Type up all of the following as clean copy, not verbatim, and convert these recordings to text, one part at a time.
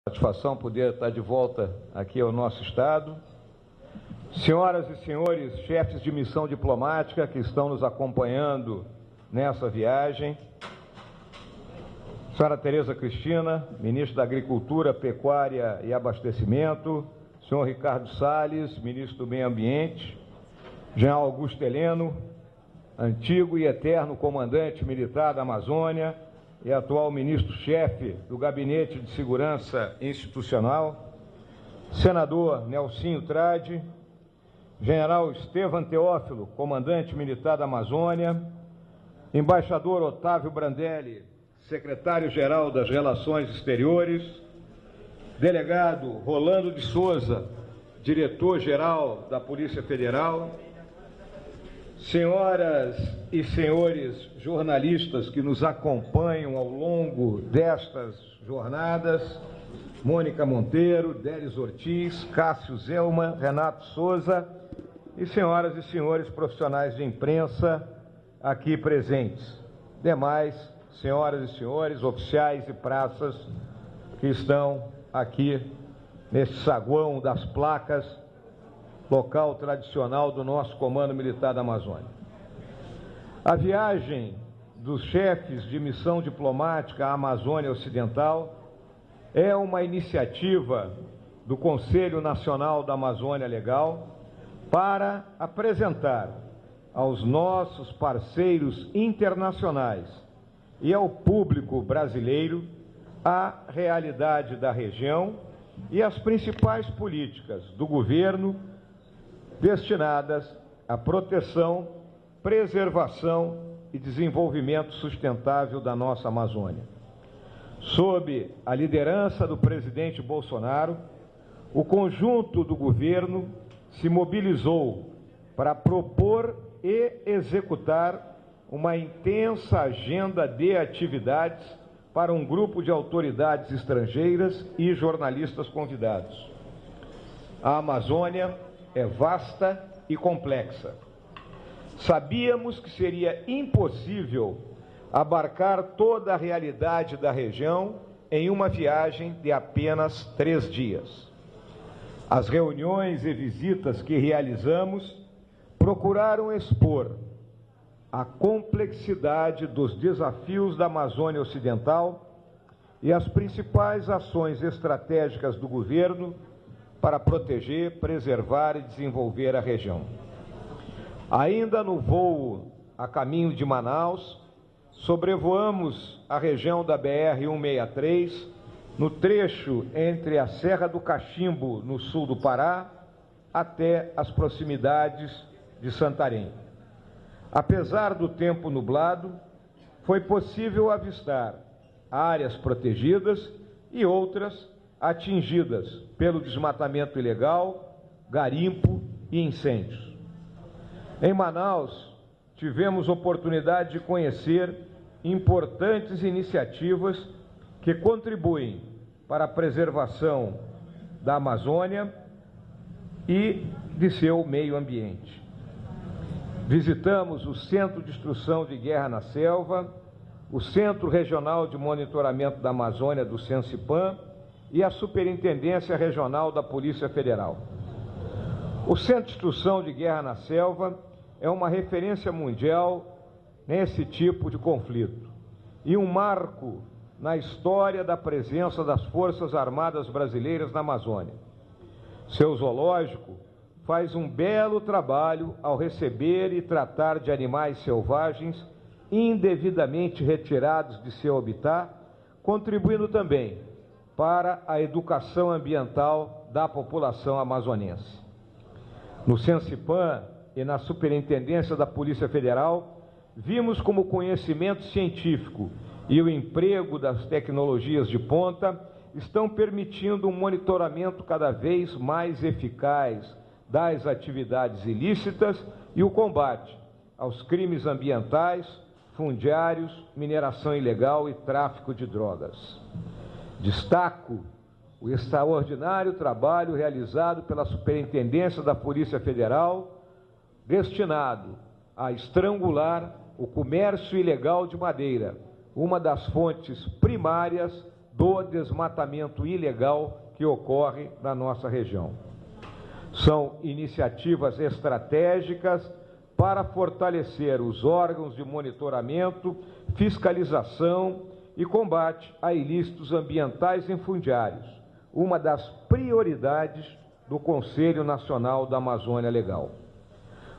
Satisfação poder estar de volta aqui ao nosso Estado. Senhoras e senhores chefes de missão diplomática que estão nos acompanhando nessa viagem, senhora Tereza Cristina, ministro da Agricultura, Pecuária e Abastecimento, senhor Ricardo Salles, ministro do Meio Ambiente, general Augusto Heleno, antigo e eterno comandante militar da Amazônia, e atual ministro-chefe do Gabinete de Segurança Institucional, senador Nelsinho Trade, general Estevam Teófilo, comandante militar da Amazônia, embaixador Otávio Brandelli, secretário-geral das Relações Exteriores, delegado Rolando de Souza, diretor-geral da Polícia Federal, senhoras e senhores jornalistas que nos acompanham ao longo destas jornadas, Mônica Monteiro, Délis Ortiz, Cássio Zelman, Renato Souza e senhoras e senhores profissionais de imprensa aqui presentes. Demais, senhoras e senhores, oficiais e praças que estão aqui nesse saguão das placas, local tradicional do nosso Comando Militar da Amazônia. A viagem dos chefes de missão diplomática à Amazônia Ocidental é uma iniciativa do Conselho Nacional da Amazônia Legal para apresentar aos nossos parceiros internacionais e ao público brasileiro a realidade da região e as principais políticas do governo destinadas à proteção, preservação e desenvolvimento sustentável da nossa Amazônia. Sob a liderança do presidente Bolsonaro, o conjunto do governo se mobilizou para propor e executar uma intensa agenda de atividades para um grupo de autoridades estrangeiras e jornalistas convidados. A Amazônia é vasta e complexa. Sabíamos que seria impossível abarcar toda a realidade da região em uma viagem de apenas 3 dias. As reuniões e visitas que realizamos procuraram expor a complexidade dos desafios da Amazônia Ocidental e as principais ações estratégicas do governo para proteger, preservar e desenvolver a região. Ainda no voo a caminho de Manaus, sobrevoamos a região da BR-163, no trecho entre a Serra do Cachimbo, no sul do Pará, até as proximidades de Santarém. Apesar do tempo nublado, foi possível avistar áreas protegidas e outras atingidas pelo desmatamento ilegal, garimpo e incêndios. Em Manaus, tivemos oportunidade de conhecer importantes iniciativas que contribuem para a preservação da Amazônia e de seu meio ambiente. Visitamos o Centro de Instrução de Guerra na Selva, o Centro Regional de Monitoramento da Amazônia do Sensipan e a Superintendência Regional da Polícia Federal. O Centro de Instrução de Guerra na Selva é uma referência mundial nesse tipo de conflito e um marco na história da presença das Forças Armadas Brasileiras na Amazônia. Seu zoológico faz um belo trabalho ao receber e tratar de animais selvagens indevidamente retirados de seu habitat, contribuindo também para a educação ambiental da população amazonense. No Sensipan e na Superintendência da Polícia Federal, vimos como o conhecimento científico e o emprego das tecnologias de ponta estão permitindo um monitoramento cada vez mais eficaz das atividades ilícitas e o combate aos crimes ambientais, fundiários, mineração ilegal e tráfico de drogas. Destaco o extraordinário trabalho realizado pela Superintendência da Polícia Federal, destinado a estrangular o comércio ilegal de madeira, uma das fontes primárias do desmatamento ilegal que ocorre na nossa região. São iniciativas estratégicas para fortalecer os órgãos de monitoramento, fiscalização e combate a ilícitos ambientais e fundiários, uma das prioridades do Conselho Nacional da Amazônia Legal.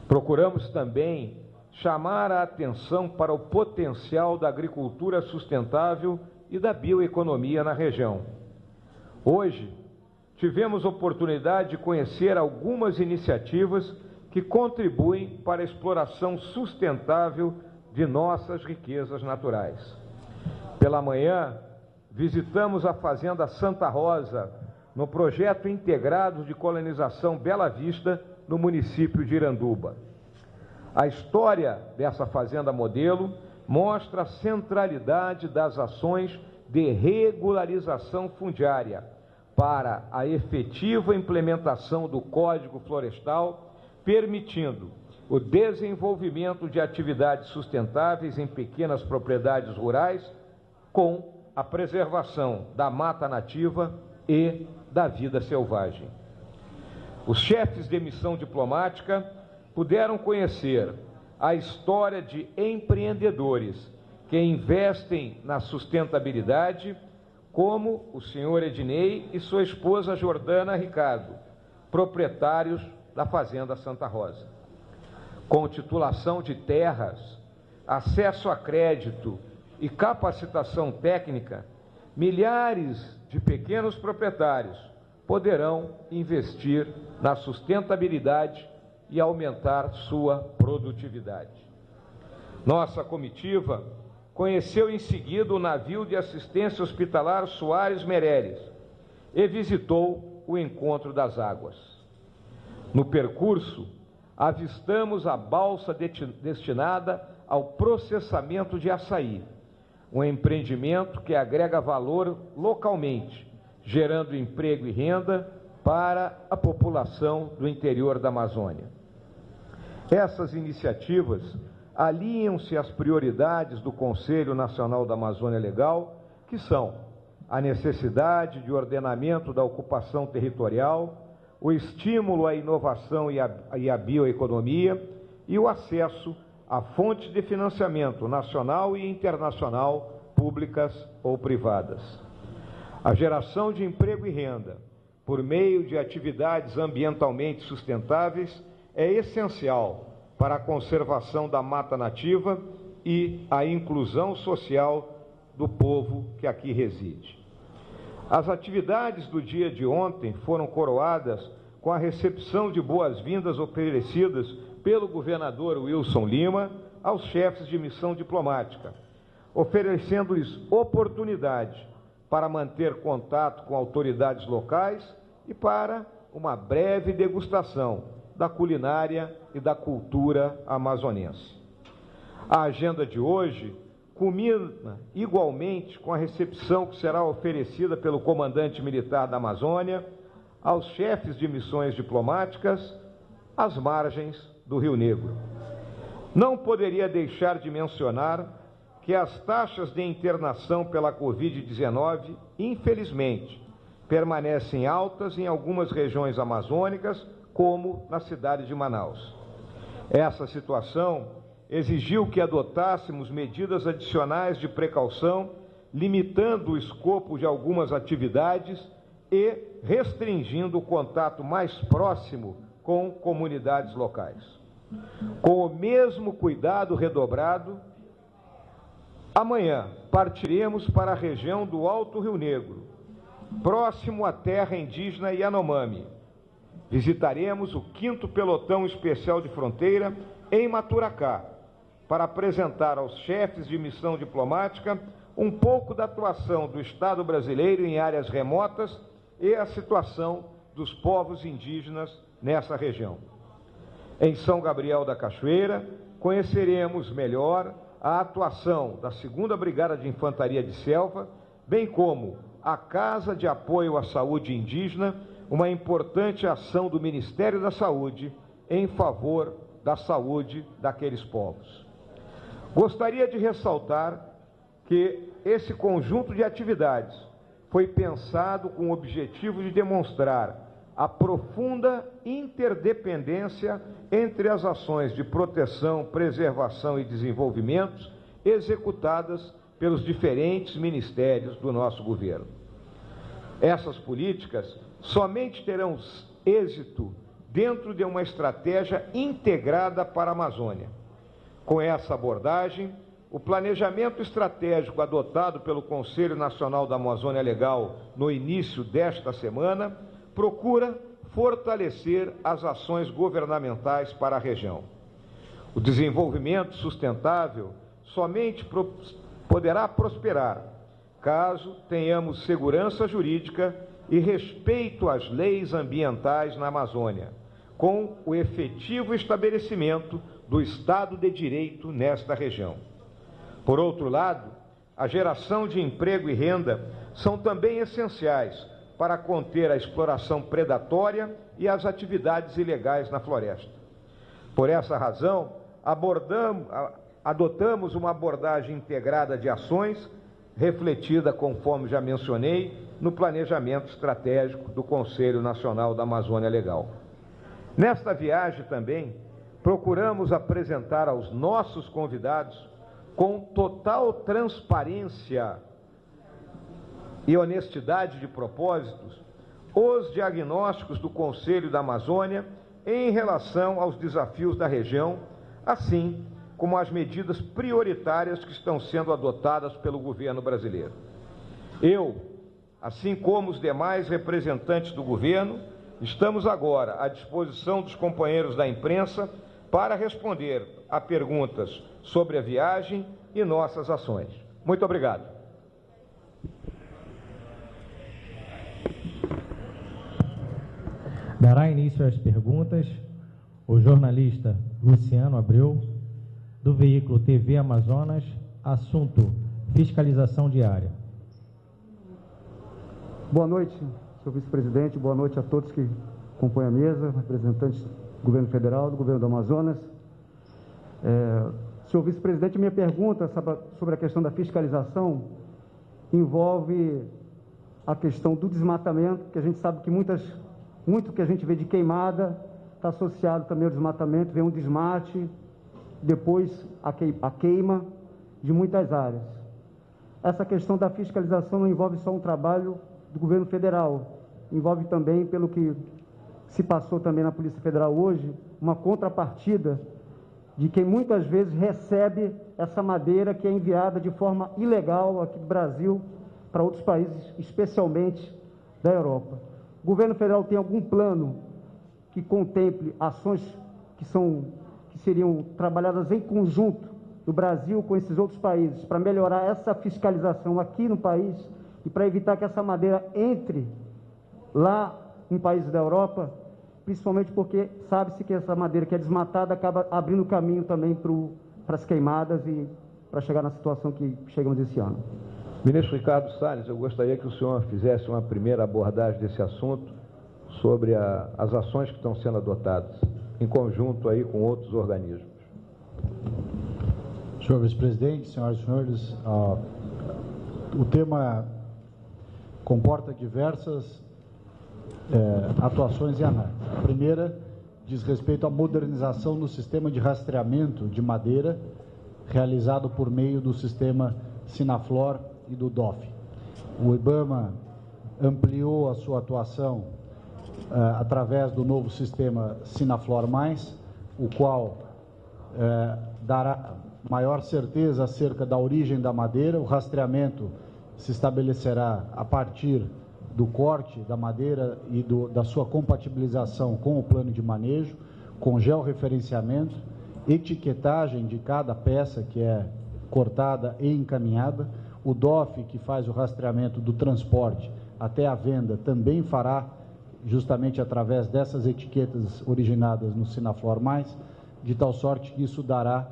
Procuramos também chamar a atenção para o potencial da agricultura sustentável e da bioeconomia na região. Hoje, tivemos oportunidade de conhecer algumas iniciativas que contribuem para a exploração sustentável de nossas riquezas naturais. Pela manhã, visitamos a Fazenda Santa Rosa, no projeto integrado de colonização Bela Vista, no município de Iranduba. A história dessa fazenda modelo mostra a centralidade das ações de regularização fundiária para a efetiva implementação do Código Florestal, permitindo o desenvolvimento de atividades sustentáveis em pequenas propriedades rurais, com a preservação da mata nativa e da vida selvagem. Os chefes de missão diplomática puderam conhecer a história de empreendedores que investem na sustentabilidade, como o senhor Ednei e sua esposa Jordana Ricardo, proprietários da Fazenda Santa Rosa. Com titulação de terras, acesso a crédito e capacitação técnica, milhares de pequenos proprietários poderão investir na sustentabilidade e aumentar sua produtividade. Nossa comitiva conheceu em seguida o navio de assistência hospitalar Soares Meireles e visitou o Encontro das Águas. No percurso, avistamos a balsa destinada ao processamento de açaí, um empreendimento que agrega valor localmente, gerando emprego e renda para a população do interior da Amazônia. Essas iniciativas alinham-se às prioridades do Conselho Nacional da Amazônia Legal, que são a necessidade de ordenamento da ocupação territorial, o estímulo à inovação e à bioeconomia e o acesso a fontes de financiamento nacional e internacional, públicas ou privadas. A geração de emprego e renda por meio de atividades ambientalmente sustentáveis é essencial para a conservação da mata nativa e a inclusão social do povo que aqui reside. As atividades do dia de ontem foram coroadas com a recepção de boas-vindas oferecidas pelo governador Wilson Lima aos chefes de missão diplomática, oferecendo-lhes oportunidade para manter contato com autoridades locais e para uma breve degustação da culinária e da cultura amazonense. A agenda de hoje culmina igualmente com a recepção que será oferecida pelo comandante militar da Amazônia aos chefes de missões diplomáticas às margens do Rio Negro. Não poderia deixar de mencionar que as taxas de internação pela Covid-19, infelizmente, permanecem altas em algumas regiões amazônicas, como na cidade de Manaus. Essa situação exigiu que adotássemos medidas adicionais de precaução, limitando o escopo de algumas atividades e restringindo o contato mais próximo com comunidades locais. Com o mesmo cuidado redobrado, amanhã partiremos para a região do Alto Rio Negro, próximo à terra indígena Yanomami. Visitaremos o 5º Pelotão Especial de Fronteira em Maturacá, para apresentar aos chefes de missão diplomática um pouco da atuação do Estado brasileiro em áreas remotas e a situação dos povos indígenas nessa região. Em São Gabriel da Cachoeira, conheceremos melhor a atuação da 2ª Brigada de Infantaria de Selva, bem como a Casa de Apoio à Saúde Indígena, uma importante ação do Ministério da Saúde em favor da saúde daqueles povos. Gostaria de ressaltar que esse conjunto de atividades foi pensado com o objetivo de demonstrar a profunda interdependência entre as ações de proteção, preservação e desenvolvimento executadas pelos diferentes ministérios do nosso governo. Essas políticas somente terão êxito dentro de uma estratégia integrada para a Amazônia. Com essa abordagem, o planejamento estratégico adotado pelo Conselho Nacional da Amazônia Legal no início desta semana procura fortalecer as ações governamentais para a região. O desenvolvimento sustentável somente poderá prosperar caso tenhamos segurança jurídica e respeito às leis ambientais na Amazônia, com o efetivo estabelecimento do Estado de Direito nesta região. Por outro lado, a geração de emprego e renda são também essenciais para conter a exploração predatória e as atividades ilegais na floresta. Por essa razão, adotamos uma abordagem integrada de ações, refletida, conforme já mencionei, no planejamento estratégico do Conselho Nacional da Amazônia Legal. Nesta viagem também, procuramos apresentar aos nossos convidados, com total transparência e honestidade de propósitos, os diagnósticos do Conselho da Amazônia em relação aos desafios da região, assim como as medidas prioritárias que estão sendo adotadas pelo governo brasileiro. Eu, assim como os demais representantes do governo, estamos agora à disposição dos companheiros da imprensa para responder a perguntas sobre a viagem e nossas ações. Muito obrigado. Dará início às perguntas o jornalista Luciano Abreu, do veículo TV Amazonas, assunto fiscalização diária. Boa noite, senhor vice-presidente, boa noite a todos que compõem a mesa, representantes do governo federal, do governo do Amazonas. Senhor vice-presidente, minha pergunta sobre a questão da fiscalização envolve a questão do desmatamento, que a gente sabe que muito que a gente vê de queimada está associado também ao desmatamento, vem um desmate, depois a queima de muitas áreas. Essa questão da fiscalização não envolve só um trabalho do governo federal, envolve também, pelo que se passou também na Polícia Federal hoje, uma contrapartida de quem muitas vezes recebe essa madeira que é enviada de forma ilegal aqui do Brasil para outros países, especialmente da Europa. O governo federal tem algum plano que contemple ações que seriam trabalhadas em conjunto do Brasil com esses outros países para melhorar essa fiscalização aqui no país e para evitar que essa madeira entre lá em países da Europa, principalmente porque sabe-se que essa madeira que é desmatada acaba abrindo caminho também para as queimadas e para chegar na situação que chegamos esse ano. Ministro Ricardo Salles, eu gostaria que o senhor fizesse uma primeira abordagem desse assunto sobre as ações que estão sendo adotadas, em conjunto aí com outros organismos. Senhor vice-presidente, senhoras e senhores, o tema comporta diversas atuações e análises. A primeira diz respeito à modernização no sistema de rastreamento de madeira realizado por meio do sistema Sinaflor e do DOF. O IBAMA ampliou a sua atuação através do novo sistema Sinaflor+, o qual dará maior certeza acerca da origem da madeira. O rastreamento se estabelecerá a partir do corte da madeira e da sua compatibilização com o plano de manejo, com georreferenciamento, etiquetagem de cada peça que é cortada e encaminhada. O DOF, que faz o rastreamento do transporte até a venda, também fará justamente através dessas etiquetas originadas no Sinaflor+, de tal sorte que isso dará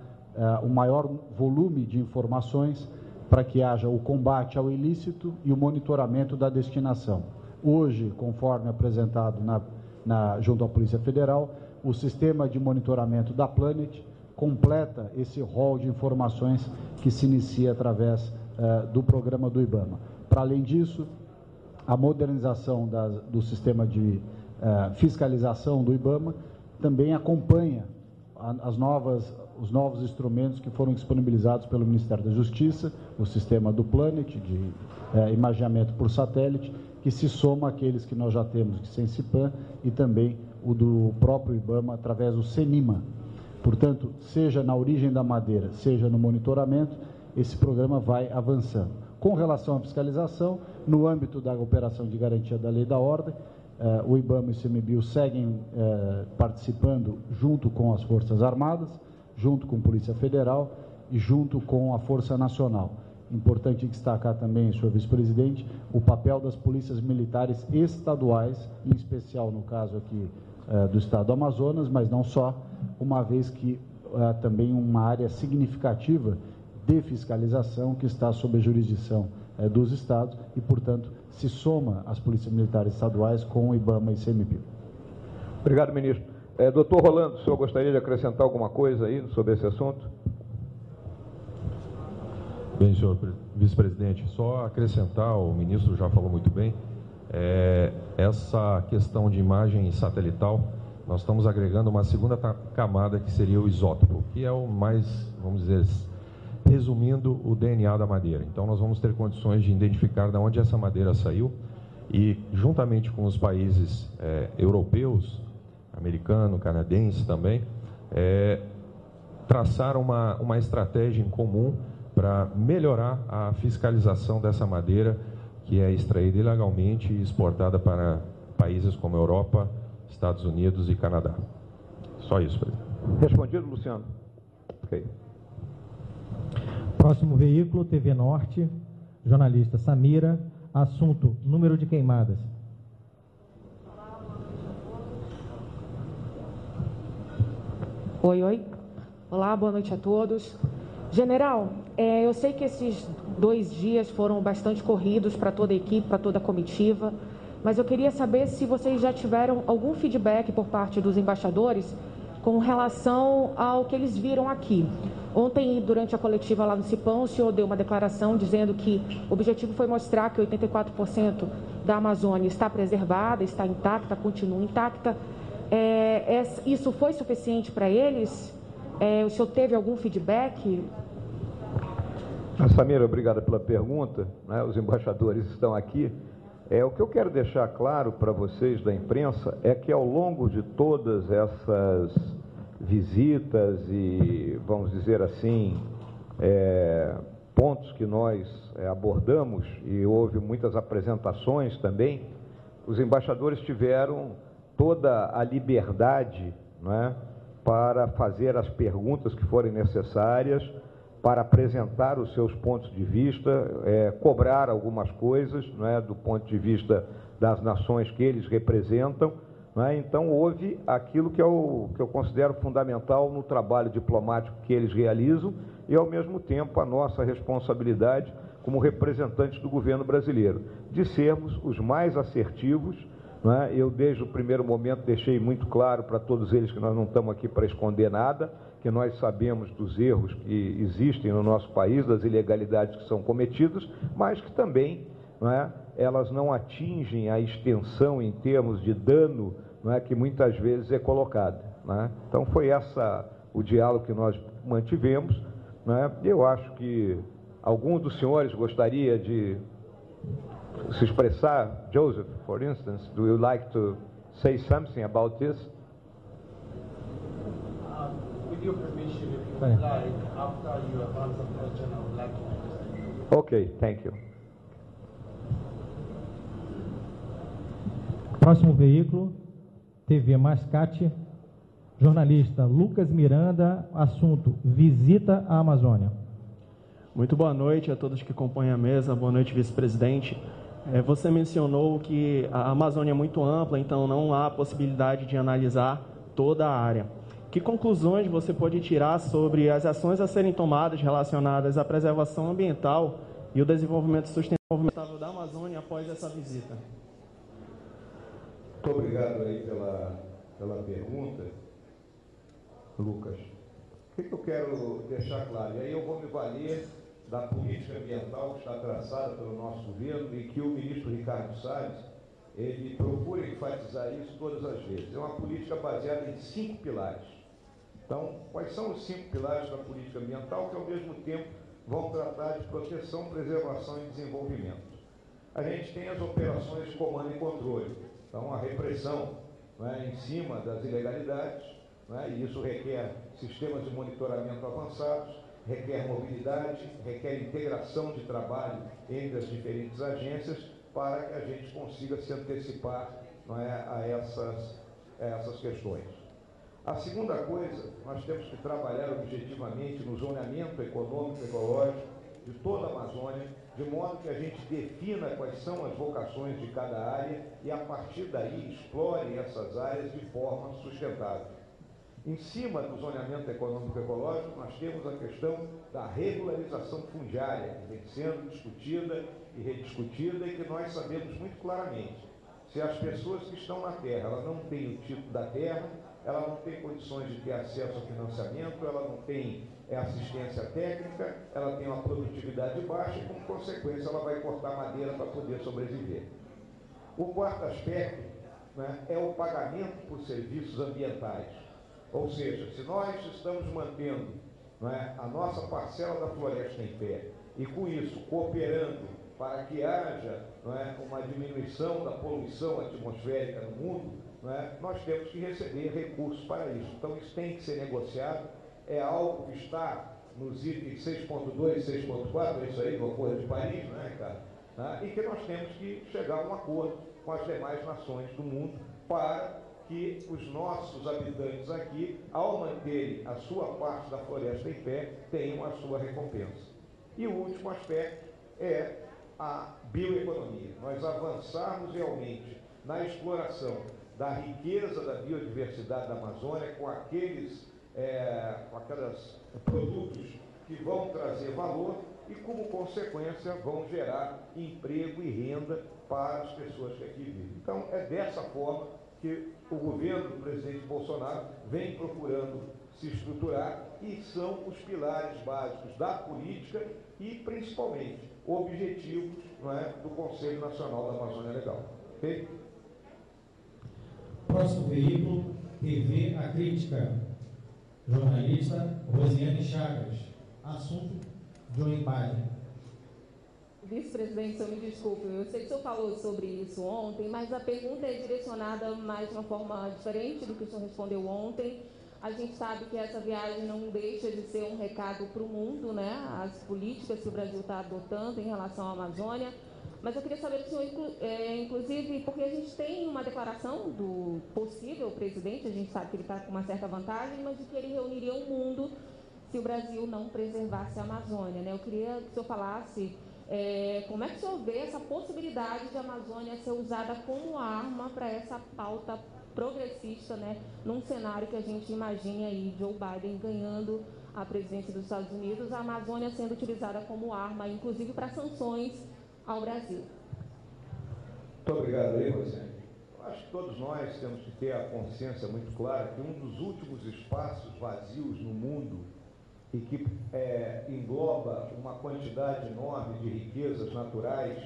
um maior volume de informações para que haja o combate ao ilícito e o monitoramento da destinação. Hoje, conforme apresentado junto à Polícia Federal, o sistema de monitoramento da Planet completa esse rol de informações que se inicia através do programa do IBAMA. Para além disso, a modernização do sistema de fiscalização do IBAMA também acompanha os novos instrumentos que foram disponibilizados pelo Ministério da Justiça, o sistema do Planet, de imageamento por satélite, que se soma àqueles que nós já temos de Sensipan e também o do próprio IBAMA através do CENIMA. Portanto, seja na origem da madeira, seja no monitoramento, esse programa vai avançando. Com relação à fiscalização, no âmbito da operação de garantia da lei e da ordem, o IBAMA e o ICMBio seguem participando junto com as Forças Armadas, junto com a Polícia Federal e junto com a Força Nacional. Importante destacar também, senhor vice-presidente, o papel das polícias militares estaduais, em especial no caso aqui do estado do Amazonas, mas não só, uma vez que também uma área significativa de fiscalização que está sob a jurisdição dos estados e, portanto, se soma às polícias militares estaduais com o IBAMA e ICMBio. Obrigado, ministro. Doutor Rolando, o senhor gostaria de acrescentar alguma coisa aí sobre esse assunto? Bem, senhor vice-presidente, só acrescentar, o ministro já falou muito bem, essa questão de imagem satelital, nós estamos agregando uma segunda camada que seria o isótopo, que é o mais, vamos dizer, resumindo, o DNA da madeira. Então, nós vamos ter condições de identificar de onde essa madeira saiu e, juntamente com os países europeus, americano, canadense também, traçar uma estratégia em comum para melhorar a fiscalização dessa madeira que é extraída ilegalmente e exportada para países como Europa, Estados Unidos e Canadá. Só isso, presidente. Respondido, Luciano? Ok. Próximo veículo, TV Norte, jornalista Samira, assunto, número de queimadas. Oi. Olá, boa noite a todos. General, eu sei que esses 2 dias foram bastante corridos para toda a equipe, para toda a comitiva, mas eu queria saber se vocês já tiveram algum feedback por parte dos embaixadores com relação ao que eles viram aqui. Ontem, durante a coletiva lá no Cipão, o senhor deu uma declaração dizendo que o objetivo foi mostrar que 84% da Amazônia está preservada, está intacta, continua intacta. Isso foi suficiente para eles? O senhor teve algum feedback? Samira, obrigada pela pergunta. Os embaixadores estão aqui. O que eu quero deixar claro para vocês da imprensa é que ao longo de todas essas visitas e, vamos dizer assim, pontos que nós abordamos, e houve muitas apresentações também, os embaixadores tiveram toda a liberdade, para fazer as perguntas que forem necessárias, para apresentar os seus pontos de vista, cobrar algumas coisas, do ponto de vista das nações que eles representam. Então, houve aquilo que eu considero fundamental no trabalho diplomático que eles realizam e, ao mesmo tempo, a nossa responsabilidade como representantes do governo brasileiro, de sermos os mais assertivos. Eu, desde o primeiro momento, deixei muito claro para todos eles que nós não estamos aqui para esconder nada, que nós sabemos dos erros que existem no nosso país, das ilegalidades que são cometidas, mas que também elas não atingem a extensão em termos de dano que muitas vezes é colocada. Então, foi o diálogo que nós mantivemos. Eu acho que algum dos senhores gostaria de se expressar. Joseph, for instance, do you like to say something about this? With your permission, if you would like, after you have answered the question, I would like to. Okay, thank you. Próximo veículo, TV Mascate, jornalista Lucas Miranda, assunto, visita à Amazônia. Muito boa noite a todos que acompanham a mesa, boa noite, vice-presidente. Você mencionou que a Amazônia é muito ampla, então não há possibilidade de analisar toda a área. Que conclusões você pode tirar sobre as ações a serem tomadas relacionadas à preservação ambiental e o desenvolvimento sustentável da Amazônia após essa visita? Muito obrigado aí pela pergunta, Lucas. O que eu quero deixar claro? E aí eu vou me valer da política ambiental que está traçada pelo nosso governo e que o ministro Ricardo Salles, ele procura enfatizar isso todas as vezes. É uma política baseada em 5 pilares. Então, quais são os 5 pilares da política ambiental que, ao mesmo tempo, vão tratar de proteção, preservação e desenvolvimento? A gente tem as operações de comando e controle, então a repressão, em cima das ilegalidades, e isso requer sistemas de monitoramento avançados, requer mobilidade, requer integração de trabalho entre as diferentes agências para que a gente consiga se antecipar a essas questões. A segunda coisa, nós temos que trabalhar objetivamente no zoneamento econômico e ecológico de toda a Amazônia, de modo que a gente defina quais são as vocações de cada área e, a partir daí, explore essas áreas de forma sustentável. Em cima do zoneamento econômico e ecológico, nós temos a questão da regularização fundiária, que vem sendo discutida e rediscutida e que nós sabemos muito claramente. Se as pessoas que estão na terra, ela não tem o título da terra, ela não tem condições de ter acesso ao financiamento, ela não tem assistência técnica, ela tem uma produtividade baixa e, como consequência, ela vai cortar madeira para poder sobreviver. O quarto aspecto é o pagamento por serviços ambientais. Ou seja, se nós estamos mantendo a nossa parcela da floresta em pé e, com isso, cooperando para que haja uma diminuição da poluição atmosférica no mundo, nós temos que receber recursos para isso. Então, isso tem que ser negociado, é algo que está nos itens 6.2 e 6.4, é isso aí do Acordo de Paris, e que nós temos que chegar a um acordo com as demais nações do mundo para que os nossos habitantes aqui, ao manterem a sua parte da floresta em pé, tenham a sua recompensa. E o último aspecto é a bioeconomia. Nós avançarmos realmente na exploração da riqueza da biodiversidade da Amazônia com aqueles produtos que vão trazer valor e, como consequência, vão gerar emprego e renda para as pessoas que aqui vivem. Então, é dessa forma que o governo do presidente Bolsonaro vem procurando se estruturar e são os pilares básicos da política e, principalmente, objetivos do Conselho Nacional da Amazônia Legal. Ok? Próximo veículo, TV A Crítica. Jornalista Rosiane Chagas. Assunto, Joe Biden. Vice-presidente, me desculpe, eu sei que o senhor falou sobre isso ontem, mas a pergunta é direcionada mais de uma forma diferente do que o senhor respondeu ontem. A gente sabe que essa viagem não deixa de ser um recado para o mundo, as políticas que o Brasil está adotando em relação à Amazônia. Mas eu queria saber do senhor, inclusive, porque a gente tem uma declaração do possível presidente, a gente sabe que ele está com uma certa vantagem, mas de que ele reuniria o mundo se o Brasil não preservasse a Amazônia. Eu queria que o senhor falasse como é que o senhor vê essa possibilidade de a Amazônia ser usada como arma para essa pauta progressista, num cenário que a gente imagine aí Joe Biden ganhando a presidência dos Estados Unidos, a Amazônia sendo utilizada como arma, inclusive para sanções ao Brasil. Muito obrigado aí, Rosiane. Acho que todos nós temos que ter a consciência muito clara que um dos últimos espaços vazios no mundo e que engloba uma quantidade enorme de riquezas naturais,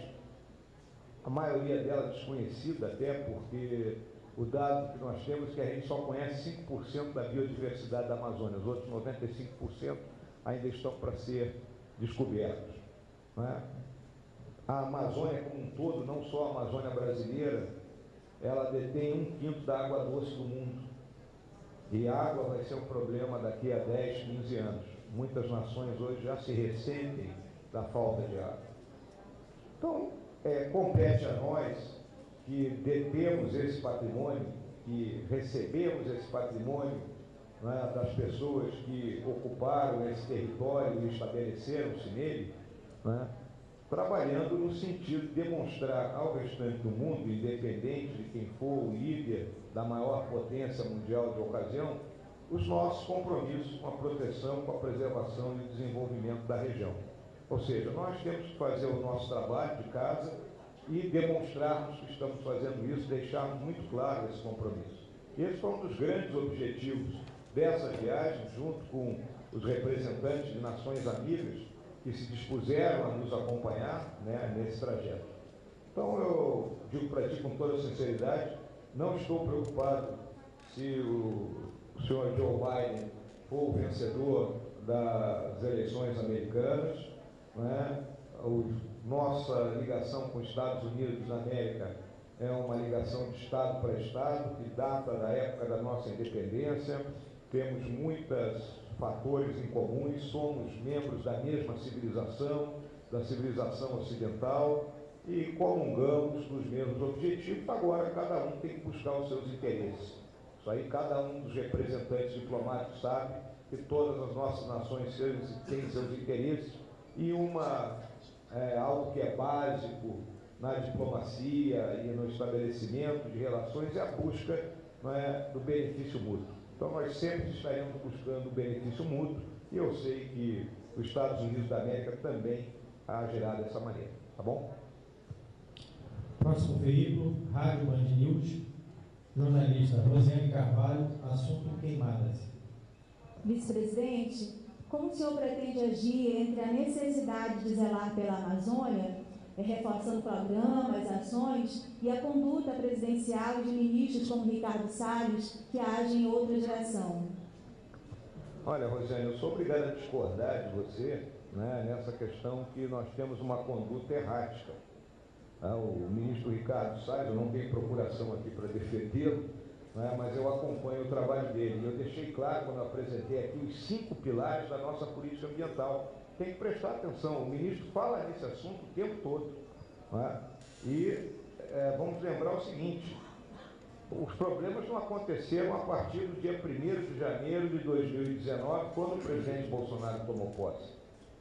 a maioria delas desconhecida até, porque o dado que nós temos é que a gente só conhece 5% da biodiversidade da Amazônia, os outros 95% ainda estão para ser descobertos. A Amazônia como um todo, não só a Amazônia brasileira, ela detém 1/5 da água doce do mundo. E a água vai ser um problema daqui a 10, 15 anos. Muitas nações hoje já se ressentem da falta de água. Então, compete a nós que detemos esse patrimônio, que recebemos esse patrimônio das pessoas que ocuparam esse território e estabeleceram-se nele, trabalhando no sentido de demonstrar ao restante do mundo, independente de quem for o líder da maior potência mundial de ocasião, os nossos compromissos com a proteção, com a preservação e o desenvolvimento da região. Ou seja, nós temos que fazer o nosso trabalho de casa e demonstrarmos que estamos fazendo isso, deixarmos muito claro esse compromisso. Esse foi um dos grandes objetivos dessa viagem, junto com os representantes de nações amigas, que se dispuseram a nos acompanhar, né, nesse trajeto. Então, eu digo para ti com toda sinceridade, não estou preocupado se o senhor Joe Biden for o vencedor das eleições americanas, né? Nossa ligação com os Estados Unidos da América é uma ligação de Estado para Estado, que data da época da nossa independência. Temos muitos fatores em comuns, somos membros da mesma civilização, da civilização ocidental, e comungamos dos mesmos objetivos. Agora, cada um tem que buscar os seus interesses. Isso aí, cada um dos representantes diplomáticos sabe que todas as nossas nações têm seus interesses, e algo que é básico na diplomacia e no estabelecimento de relações é a busca, não é, do benefício mútuo. Então, nós sempre estaremos buscando o benefício mútuo, e eu sei que os Estados Unidos da América também agirá dessa maneira. Tá bom? Próximo veículo, Rádio Band News, jornalista Rosiane Carvalho, assunto queimadas. Vice-presidente, como o senhor pretende agir entre a necessidade de zelar pela Amazônia, reforçando programas, ações, e a conduta presidencial de ministros como Ricardo Salles, que agem em outra direção? Olha, Rosiane, eu sou obrigado a discordar de você, né, nessa questão que nós temos uma conduta errática. O ministro Ricardo Salles, eu não tenho procuração aqui para defendê-lo, né, mas eu acompanho o trabalho dele. Eu deixei claro, quando eu apresentei aqui, os 5 pilares da nossa política ambiental. Tem que prestar atenção, o ministro fala nesse assunto o tempo todo. Né? E vamos lembrar o seguinte, os problemas não aconteceram a partir do dia 1º de janeiro de 2019, quando o presidente Bolsonaro tomou posse.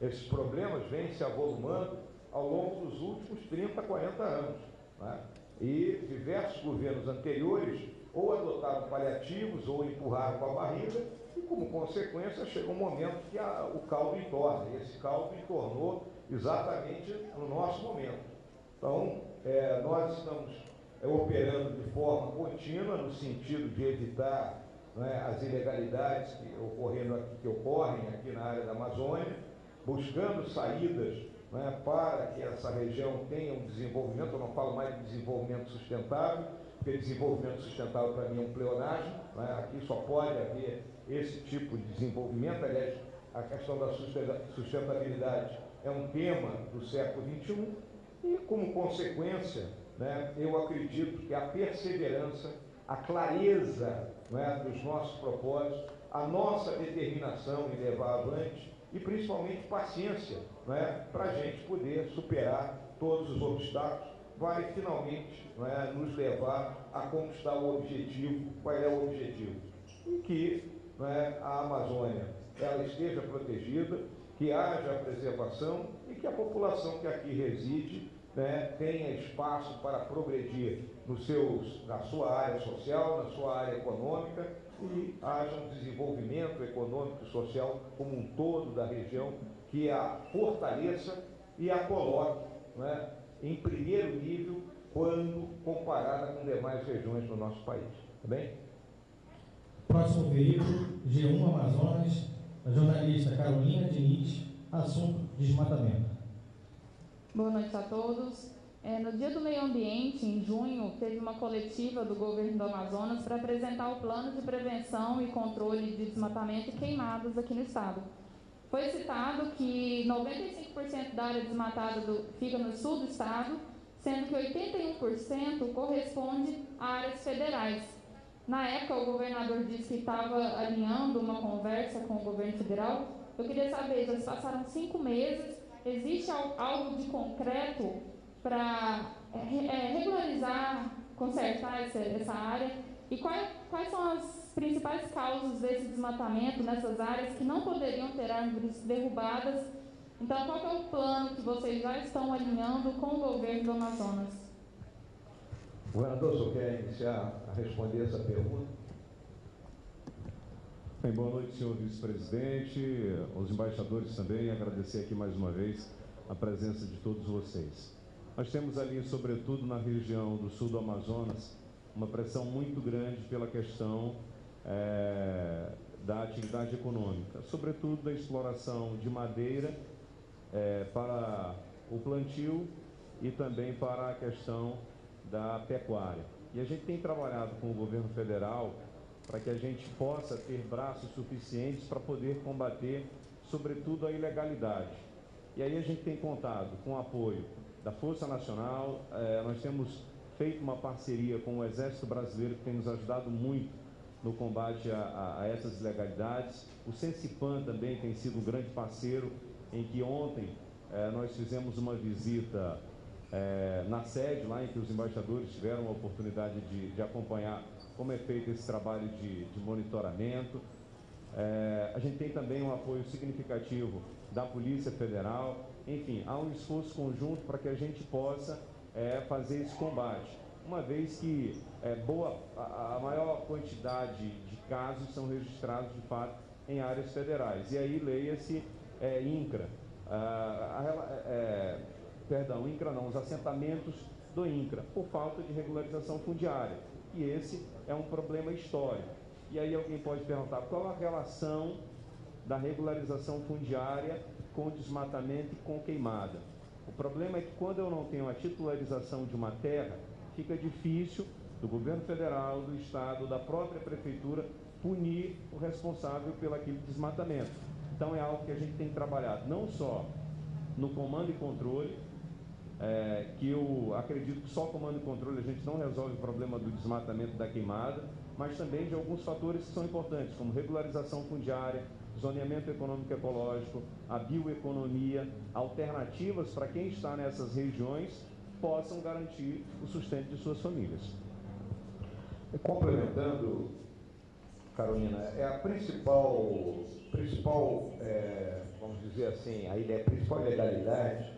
Esses problemas vêm se avolumando ao longo dos últimos 30, 40 anos. Né? E diversos governos anteriores ou adotaram paliativos ou empurraram com a barriga, e como consequência chega um momento que o caldo entorna, e esse caldo entornou exatamente no nosso momento. Então, nós estamos operando de forma contínua no sentido de evitar, né, as ilegalidades que ocorrem aqui na área da Amazônia, buscando saídas, né, para que essa região tenha um desenvolvimento. Eu não falo mais de desenvolvimento sustentável, porque desenvolvimento sustentável para mim é um pleonasmo, né? Aqui só pode haver esse tipo de desenvolvimento. Aliás, a questão da sustentabilidade é um tema do século XXI, e como consequência, né, eu acredito que a perseverança, a clareza, né, dos nossos propósitos, a nossa determinação em levar avante, e principalmente paciência, né, para a gente poder superar todos os obstáculos, vai finalmente, né, nos levar a conquistar o objetivo. Qual é o objetivo? E que, né, a Amazônia ela esteja protegida, que haja preservação e que a população que aqui reside, né, tenha espaço para progredir na sua área social, na sua área econômica, e haja um desenvolvimento econômico e social como um todo da região, que a fortaleça e a coloque, né, em primeiro nível quando comparada com demais regiões do nosso país. Tá bem? Próximo veículo, G1 Amazonas, a jornalista Carolina Diniz, assunto desmatamento. Boa noite a todos. No Dia do Meio Ambiente, em junho, teve uma coletiva do governo do Amazonas para apresentar o plano de prevenção e controle de desmatamento e queimadas aqui no estado. Foi citado que 95% da área desmatada fica no sul do estado, sendo que 81% corresponde a áreas federais. Na época, o governador disse que estava alinhando uma conversa com o governo federal. Eu queria saber, já se passaram 5 meses, existe algo de concreto para regularizar, consertar essa área? E quais são as principais causas desse desmatamento nessas áreas que não poderiam ter árvores derrubadas? Então, qual é o plano que vocês já estão alinhando com o governo do Amazonas? Governador, o senhor quer iniciar a responder essa pergunta? Bem, boa noite, senhor vice-presidente, aos embaixadores também, agradecer aqui mais uma vez a presença de todos vocês. Nós temos ali, sobretudo na região do sul do Amazonas, uma pressão muito grande pela questão da atividade econômica, sobretudo da exploração de madeira para o plantio e também para a questão da pecuária. E a gente tem trabalhado com o governo federal para que a gente possa ter braços suficientes para poder combater, sobretudo, a ilegalidade. E aí a gente tem contado com o apoio da Força Nacional, nós temos feito uma parceria com o Exército Brasileiro, que tem nos ajudado muito no combate a essas ilegalidades. O Sensipan também tem sido um grande parceiro, em que ontem nós fizemos uma visita na sede, lá em que os embaixadores tiveram a oportunidade de acompanhar como é feito esse trabalho de monitoramento. A gente tem também um apoio significativo da Polícia Federal. Enfim, há um esforço conjunto para que a gente possa fazer esse combate, uma vez que a maior quantidade de casos são registrados, de fato, em áreas federais. E aí, leia-se INCRA. Perdão, INCRA não, os assentamentos do INCRA, por falta de regularização fundiária. E esse é um problema histórico. E aí alguém pode perguntar, qual a relação da regularização fundiária com desmatamento e com queimada? O problema é que quando eu não tenho a titularização de uma terra, fica difícil do governo federal, do estado, da própria prefeitura punir o responsável pelo aquele desmatamento. Então é algo que a gente tem trabalhado não só no comando e controle, que eu acredito que só comando e controle a gente não resolve o problema do desmatamento da queimada, mas também de alguns fatores que são importantes, como regularização fundiária, zoneamento econômico ecológico, a bioeconomia, alternativas para quem está nessas regiões possam garantir o sustento de suas famílias. Complementando, Carolina, a principal vamos dizer assim, a principal ilegalidade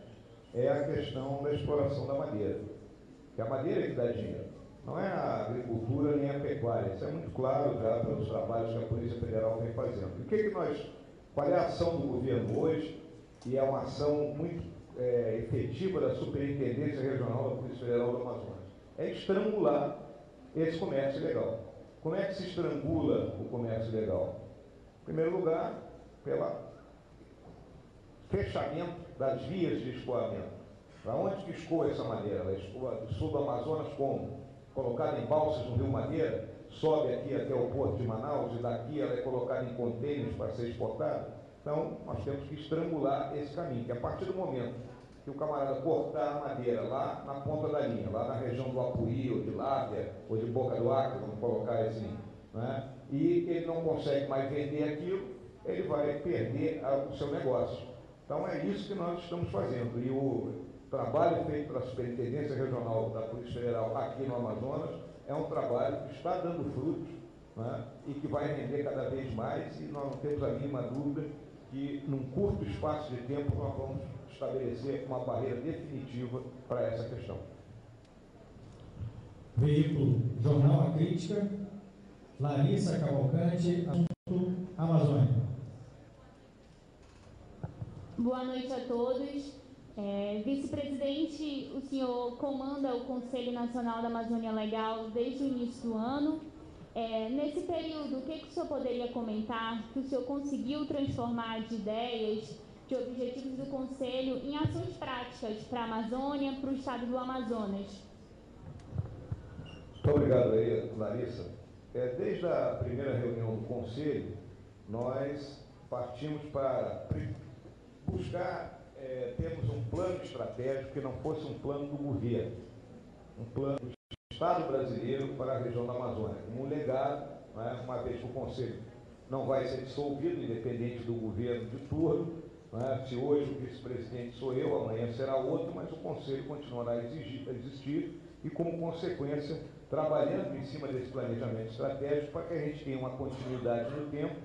é a questão da exploração da madeira. Que a madeira é que dá dinheiro, não é a agricultura nem a pecuária. Isso é muito claro já pelos trabalhos que a Polícia Federal vem fazendo. E qual é a ação do governo hoje? E é uma ação muito efetiva da Superintendência Regional da Polícia Federal do Amazonas. É estrangular esse comércio ilegal. Como é que se estrangula o comércio ilegal? Em primeiro lugar, pelo fechamento das vias de escoamento. Para onde que escoa essa madeira? Ela escoa do sul do Amazonas como? Colocada em balsas no Rio Madeira, sobe aqui até o porto de Manaus e daqui ela é colocada em contêineres para ser exportada. Então, nós temos que estrangular esse caminho, que a partir do momento que o camarada cortar a madeira lá na ponta da linha, lá na região do Apuí, ou de Lábia, ou de Boca do Acre, vamos colocar assim, né? E ele não consegue mais vender aquilo, ele vai perder o seu negócio. Então, é isso que nós estamos fazendo. E o trabalho feito pela Superintendência Regional da Polícia Federal aqui no Amazonas é um trabalho que está dando frutos, né? E que vai render cada vez mais, e nós não temos a mínima dúvida que, num curto espaço de tempo, nós vamos estabelecer uma barreira definitiva para essa questão. Veículo Jornal A Crítica, Larissa Cavalcante, assunto Amazônia. Boa noite a todos. Vice-presidente, o senhor comanda o Conselho Nacional da Amazônia Legal desde o início do ano. Nesse período, o que o senhor poderia comentar que o senhor conseguiu transformar de ideias, de objetivos do Conselho em ações práticas para a Amazônia, para o estado do Amazonas? Muito obrigado aí, Larissa. Desde a primeira reunião do Conselho, nós partimos para buscar termos um plano estratégico que não fosse um plano do governo, um plano do Estado brasileiro para a região da Amazônia, como um legado, né, uma vez que o Conselho não vai ser dissolvido, independente do governo de turno, né, se hoje o vice-presidente sou eu, amanhã será outro, mas o Conselho continuará a existir e, como consequência, trabalhando em cima desse planejamento estratégico para que a gente tenha uma continuidade no tempo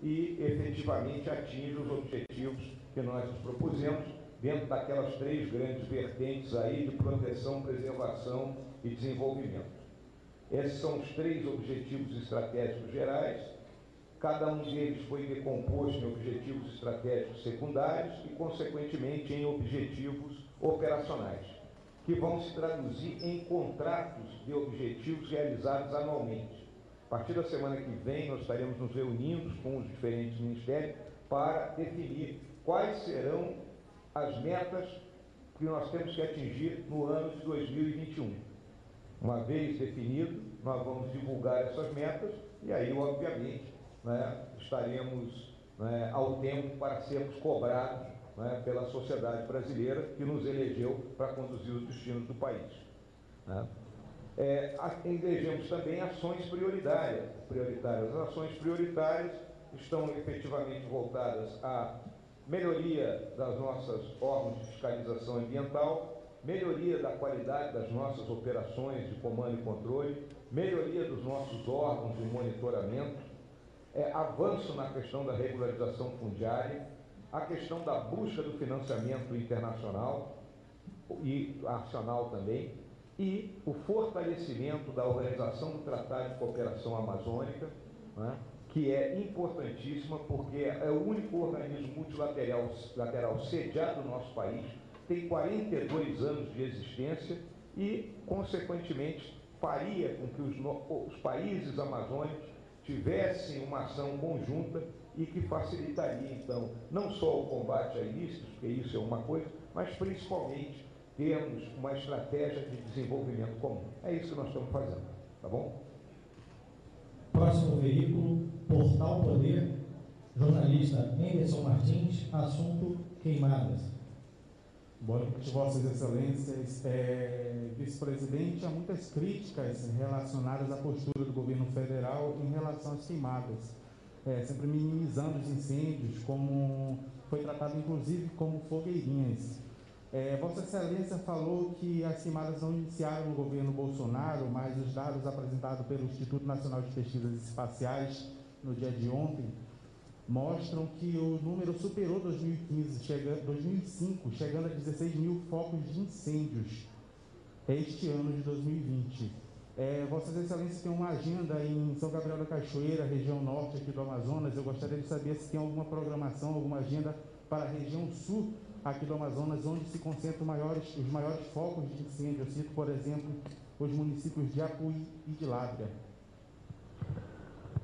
e efetivamente atinja os objetivos que nós nos propusemos dentro daquelas 3 grandes vertentes aí de proteção, preservação e desenvolvimento. Esses são os 3 objetivos estratégicos gerais. Cada um deles foi decomposto em objetivos estratégicos secundários e, consequentemente, em objetivos operacionais, que vão se traduzir em contratos de objetivos realizados anualmente. A partir da semana que vem, nós estaremos nos reunindo com os diferentes ministérios para definir quais serão as metas que nós temos que atingir no ano de 2021. Uma vez definido, nós vamos divulgar essas metas e aí, obviamente, estaremos ao tempo para sermos cobrados pela sociedade brasileira que nos elegeu para conduzir os destinos do país. Elegemos também ações prioritárias. As ações prioritárias estão efetivamente voltadas à melhoria das nossas órgãos de fiscalização ambiental, melhoria da qualidade das nossas operações de comando e controle, melhoria dos nossos órgãos de monitoramento, avanço na questão da regularização fundiária, a questão da busca do financiamento internacional e nacional também, e o fortalecimento da Organização do Tratado de Cooperação Amazônica, que é importantíssima porque é o único organismo multilateral sediado no nosso país, tem 42 anos de existência e, consequentemente, faria com que os países amazônicos tivessem uma ação conjunta e que facilitaria, então, não só o combate a ilícitos, porque isso é uma coisa, mas principalmente termos uma estratégia de desenvolvimento comum. É isso que nós estamos fazendo, tá bom? Próximo veículo, Portal Poder, jornalista Anderson Martins, assunto queimadas. Boa noite, Vossas Excelências. Vice-presidente, há muitas críticas relacionadas à postura do governo federal em relação às queimadas, sempre minimizando os incêndios, como foi tratado inclusive como fogueirinhas. Vossa Excelência falou que as queimadas não iniciaram no governo Bolsonaro, mas os dados apresentados pelo Instituto Nacional de Pesquisas Espaciais no dia de ontem mostram que o número superou 2005, chegando a 16 mil focos de incêndios este ano de 2020. Vossas Excelências têm uma agenda em São Gabriel da Cachoeira, região norte aqui do Amazonas. Eu gostaria de saber se tem alguma programação, alguma agenda para a região sul aqui do Amazonas, onde se concentram os maiores focos de incêndio. Eu cito, por exemplo, os municípios de Apuí e de Lábrea.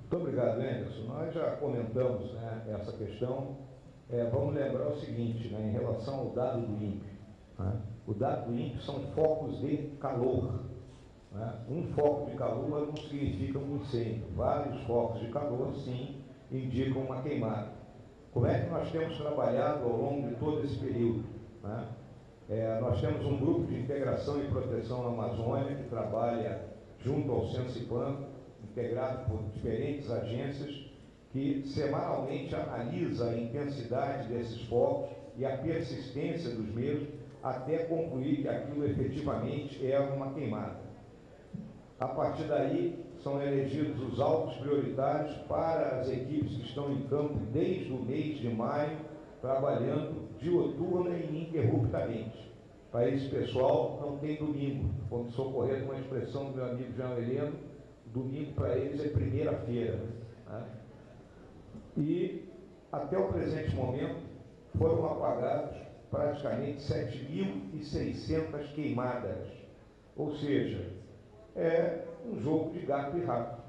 Muito obrigado, Anderson. Nós já comentamos essa questão. Vamos lembrar o seguinte, em relação ao dado do INPE. O dado do INPE são focos de calor. Um foco de calor não significa um incêndio. Vários focos de calor, sim, indicam uma queimada. Como é que nós temos trabalhado ao longo de todo esse período? Nós temos um grupo de integração e proteção na Amazônia que trabalha junto ao Censipan, integrado por diferentes agências, que semanalmente analisa a intensidade desses focos e a persistência dos mesmos, até concluir que aquilo efetivamente é uma queimada. A partir daí, são elegidos os alvos prioritários para as equipes que estão em campo desde o mês de maio, trabalhando diuturna e ininterruptamente. Para esse pessoal, não tem domingo. Vamos socorrer com uma expressão do meu amigo Jean Heleno, domingo para eles é primeira-feira. E, até o presente momento, foram apagados praticamente 7.600 queimadas. Ou seja, é um jogo de gato e rato,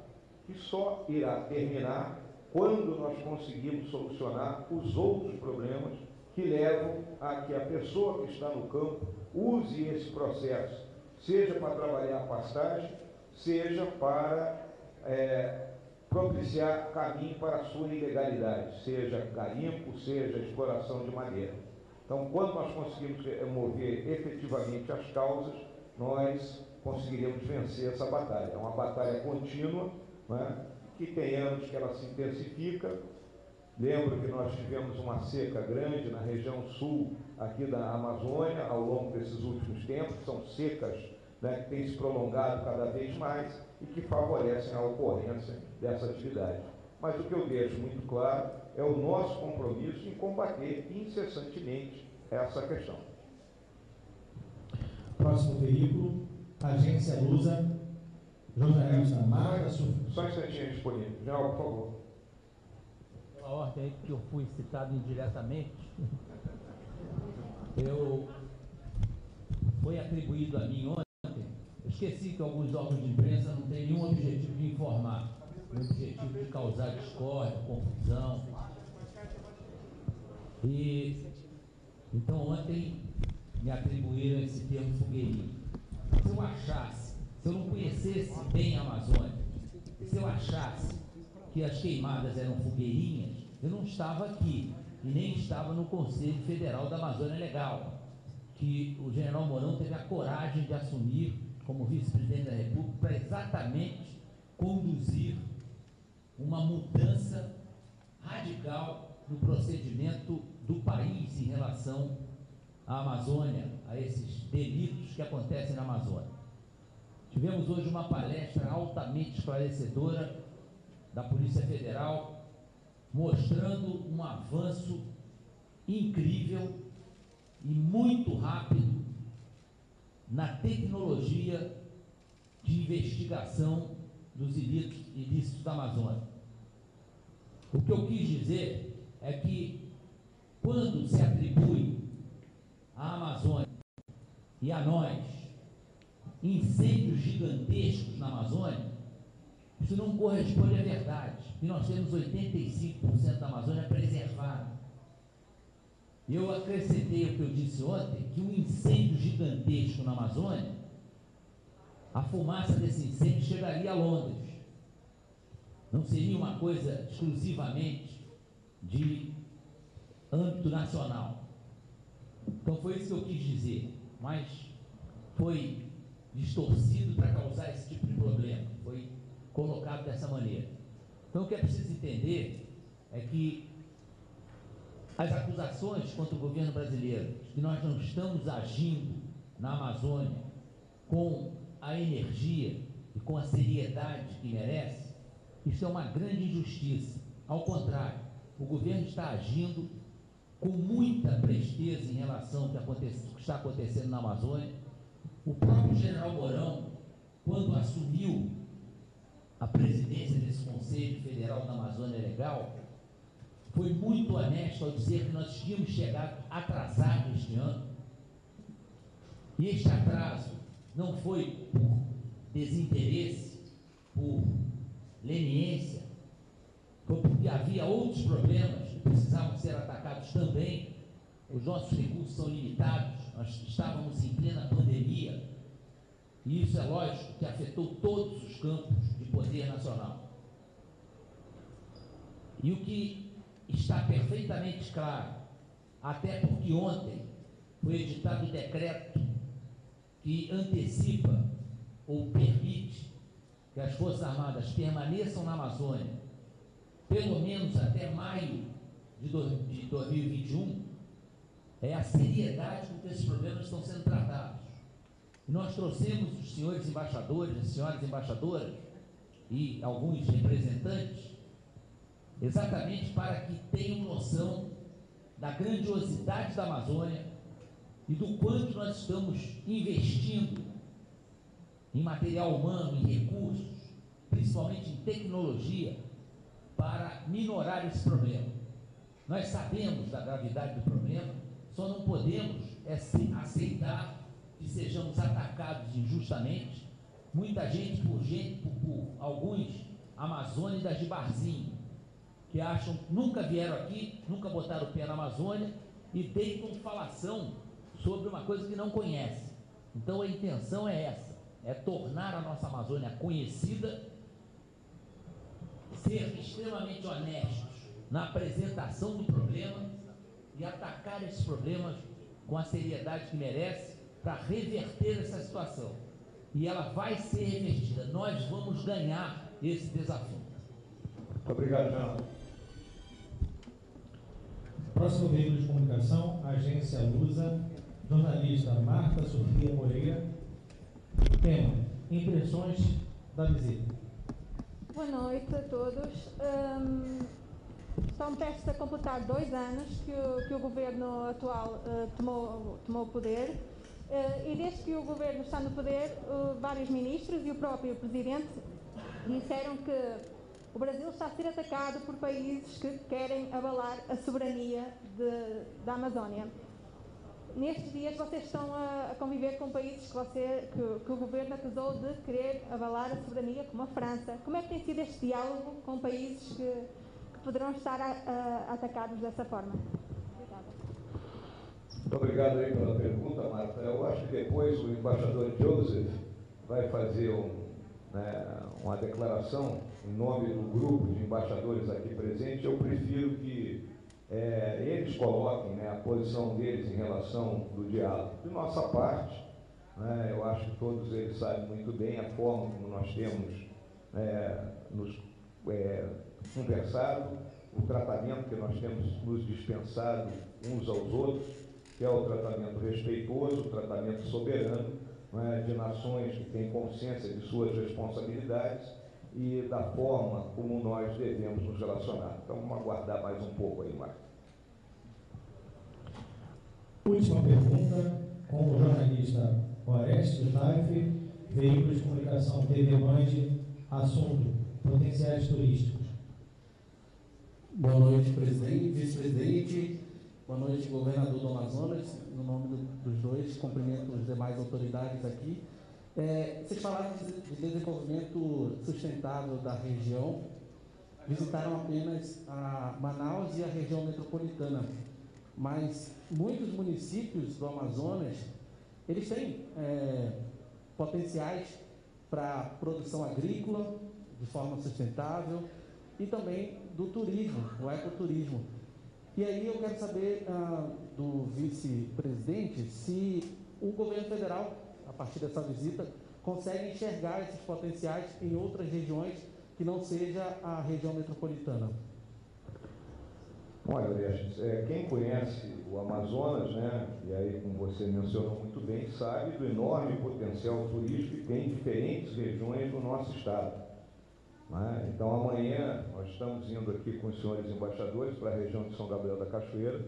que só irá terminar quando nós conseguirmos solucionar os outros problemas que levam a que a pessoa que está no campo use esse processo, seja para trabalhar a pastagem, seja para propiciar caminho para a sua ilegalidade, seja garimpo, seja exploração de madeira. Então, quando nós conseguimos remover efetivamente as causas, nós conseguiremos vencer essa batalha. É uma batalha contínua, que tem anos que ela se intensifica. Lembro que nós tivemos uma seca grande na região sul aqui da Amazônia ao longo desses últimos tempos, são secas que têm se prolongado cada vez mais e que favorecem a ocorrência dessa atividade. Mas o que eu deixo muito claro é o nosso compromisso em combater incessantemente essa questão. Próximo veículo, Agência Lusa, jornalista Marta Sufo. Só um instantinho disponível. General, por favor. Pela ordem aí que eu fui citado indiretamente, foi atribuído a mim ontem. Eu esqueci que alguns órgãos de imprensa não têm nenhum objetivo de informar, nenhum objetivo de causar discórdia, confusão. E Então, ontem me atribuíram esse termo fogueirinha. Se eu achasse, se eu não conhecesse bem a Amazônia, se eu achasse que as queimadas eram fogueirinhas, eu não estava aqui e nem estava no Conselho Federal da Amazônia Legal, que o general Mourão teve a coragem de assumir como vice-presidente da República para exatamente conduzir uma mudança radical no procedimento do país em relação à Amazônia, a esses delitos que acontecem na Amazônia. Tivemos hoje uma palestra altamente esclarecedora da Polícia Federal, mostrando um avanço incrível e muito rápido na tecnologia de investigação dos ilícitos da Amazônia. O que eu quis dizer é que, quando se atribui à Amazônia e a nós incêndios gigantescos na Amazônia, isso não corresponde à verdade. E nós temos 85% da Amazônia preservada. Eu acrescentei o que eu disse ontem, que um incêndio gigantesco na Amazônia, a fumaça desse incêndio chegaria a Londres. Não seria uma coisa exclusivamente de âmbito nacional. Então foi isso que eu quis dizer, mas foi distorcido para causar esse tipo de problema, foi colocado dessa maneira. Então o que é preciso entender é que as acusações contra o governo brasileiro, que nós não estamos agindo na Amazônia com a energia e com a seriedade que merece, isso é uma grande injustiça. Ao contrário, o governo está agindo com muita presteza em relação ao que está acontecendo na Amazônia. O próprio general Mourão, quando assumiu a presidência desse Conselho Federal da Amazônia Legal, foi muito honesto ao dizer que nós tínhamos chegado atrasados este ano. E este atraso não foi por desinteresse, por leniência, foi porque havia outros problemas que precisavam ser atacados também. Os nossos recursos são limitados, nós estávamos em plena pandemia, e isso é lógico que afetou todos os campos de poder nacional. E o que está perfeitamente claro, até porque ontem foi editado o decreto que antecipa ou permite que as Forças Armadas permaneçam na Amazônia pelo menos até maio de 2021, é a seriedade com que esses problemas estão sendo tratados. E nós trouxemos os senhores embaixadores, as senhoras embaixadoras e alguns representantes exatamente para que tenham noção da grandiosidade da Amazônia e do quanto nós estamos investindo em material humano, em recursos, principalmente em tecnologia, para minorar esse problema. Nós sabemos da gravidade do problema, só não podemos aceitar que sejamos atacados injustamente. Muita gente, por alguns amazônidas de barzinho, que acham, nunca vieram aqui, nunca botaram o pé na Amazônia e deitam falação sobre uma coisa que não conhecem. Então a intenção é essa, é tornar a nossa Amazônia conhecida, ser extremamente honestos na apresentação do problema e atacar esses problemas com a seriedade que merece para reverter essa situação. E ela vai ser revertida. Nós vamos ganhar esse desafio. Muito obrigado, Jean. Próximo veículo de comunicação, Agência Lusa, jornalista Marta Sofia Moreira. Tema: impressões da visita. Boa noite a todos. Estão prestes a completar 2 anos que o governo atual tomou poder. E desde que o governo está no poder, vários ministros e o próprio presidente disseram que o Brasil está a ser atacado por países que querem abalar a soberania da Amazónia. Nestes dias vocês estão a conviver com países que o governo acusou de querer abalar a soberania, como a França. Como é que tem sido este diálogo com países que poderão estar atacados dessa forma? Obrigada. Muito obrigado aí pela pergunta, Marta. Eu acho que depois o embaixador Joseph vai fazer uma declaração em nome do grupo de embaixadores aqui presentes. Eu prefiro que eles coloquem a posição deles em relação do diálogo. De nossa parte, eu acho que todos eles sabem muito bem a forma como nós temos nos conversado, o tratamento que nós temos nos dispensado uns aos outros, que é o tratamento respeitoso, o tratamento soberano, de nações que têm consciência de suas responsabilidades e da forma como nós devemos nos relacionar. Então, vamos aguardar mais um pouco aí, Marco. Última pergunta, com o jornalista Orestes Taif, Veículo de Comunicação TV Band, assunto: potenciais turísticos. Boa noite, presidente, vice-presidente. Boa noite, governador do Amazonas. No nome dos dois, cumprimento as demais autoridades aqui. Vocês falaram de desenvolvimento sustentável da região, visitaram apenas a Manaus e a região metropolitana, mas muitos municípios do Amazonas, eles têm potenciais para produção agrícola de forma sustentável e também do turismo, o ecoturismo. E aí eu quero saber do vice-presidente se o governo federal, a partir dessa visita, consegue enxergar esses potenciais em outras regiões que não seja a região metropolitana. Olha, Orestes, quem conhece o Amazonas, e aí como você mencionou muito bem, sabe do enorme potencial turístico que tem em diferentes regiões do nosso estado. Então, amanhã nós estamos indo aqui com os senhores embaixadores para a região de São Gabriel da Cachoeira,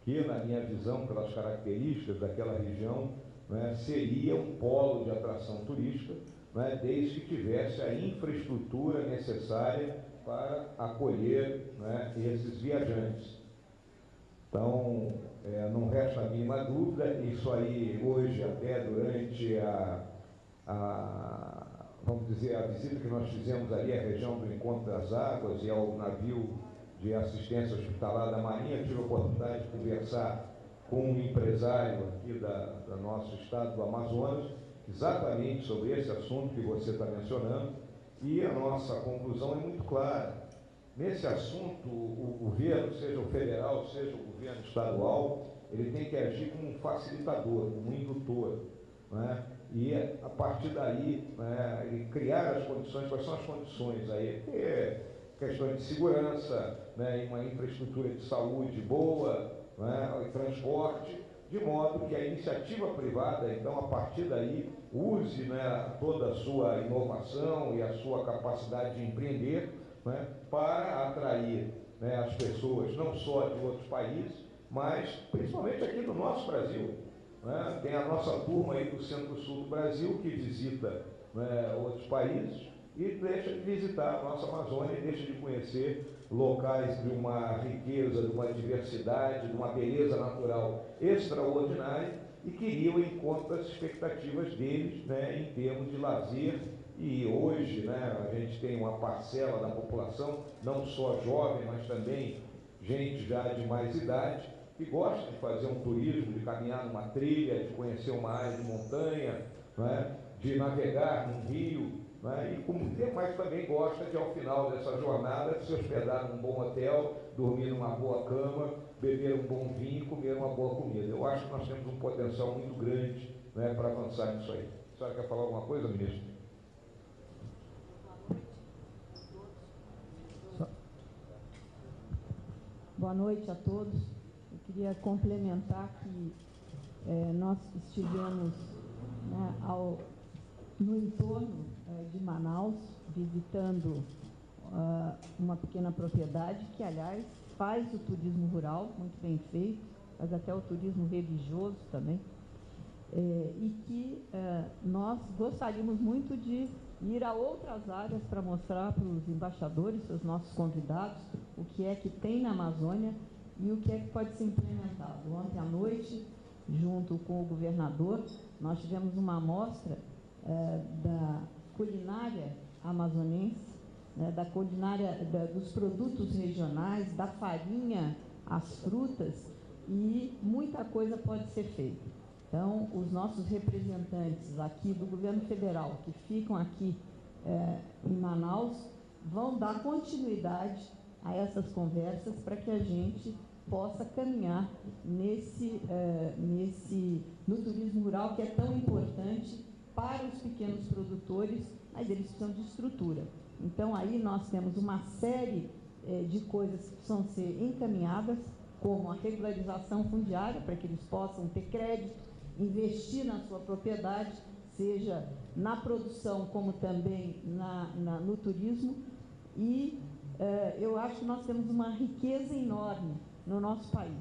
que, na minha visão, pelas características daquela região, seria um polo de atração turística, desde que tivesse a infraestrutura necessária para acolher esses viajantes. Então, não resta a mínima dúvida, isso aí hoje, até durante vamos dizer, a visita que nós fizemos ali à região do Encontro das Águas e ao navio de assistência hospitalar da Marinha, tive a oportunidade de conversar com um empresário aqui do nosso estado do Amazonas, exatamente sobre esse assunto que você está mencionando, e a nossa conclusão é muito clara. Nesse assunto, o governo, seja o federal, seja o governo estadual, ele tem que agir como um facilitador, como um indutor, e a partir daí criar as condições. Quais são as condições aí? Questões de segurança, uma infraestrutura de saúde boa, transporte, de modo que a iniciativa privada, então, a partir daí, use toda a sua inovação e a sua capacidade de empreender para atrair as pessoas, não só de outros países, mas principalmente aqui do nosso Brasil. Tem a nossa turma aí do Centro-Sul do Brasil que visita outros países e deixa de visitar a nossa Amazônia e deixa de conhecer locais de uma riqueza, de uma diversidade, de uma beleza natural extraordinária e que iriam em conta das expectativas deles em termos de lazer. E hoje a gente tem uma parcela da população, não só jovem, mas também gente já de mais idade, que gosta de fazer um turismo, de caminhar numa trilha, de conhecer uma área de montanha, de navegar num rio, mas também gosta de, ao final dessa jornada, se hospedar num bom hotel, dormir numa boa cama, beber um bom vinho e comer uma boa comida. Eu acho que nós temos um potencial muito grande para avançar nisso aí. A senhora quer falar alguma coisa, ministro? Boa noite a todos. Eu queria complementar que nós estivemos no entorno de Manaus, visitando uma pequena propriedade que, aliás, faz o turismo rural, muito bem feito, faz até o turismo religioso também, e que nós gostaríamos muito de ir a outras áreas para mostrar para os embaixadores, para os nossos convidados, o que é que tem na Amazônia e o que é que pode ser implementado. Ontem à noite, junto com o governador, nós tivemos uma amostra da culinária amazonense, da culinária dos produtos regionais, da farinha às frutas, e muita coisa pode ser feita. Então, os nossos representantes aqui do governo federal, que ficam aqui em Manaus, vão dar continuidade a essas conversas para que a gente possa caminhar no turismo rural, que é tão importante para os pequenos produtores, mas eles precisam de estrutura. Então, aí nós temos uma série de coisas que precisam ser encaminhadas, como a regularização fundiária, para que eles possam ter crédito, investir na sua propriedade, seja na produção como também no turismo. E eu acho que nós temos uma riqueza enorme no nosso país,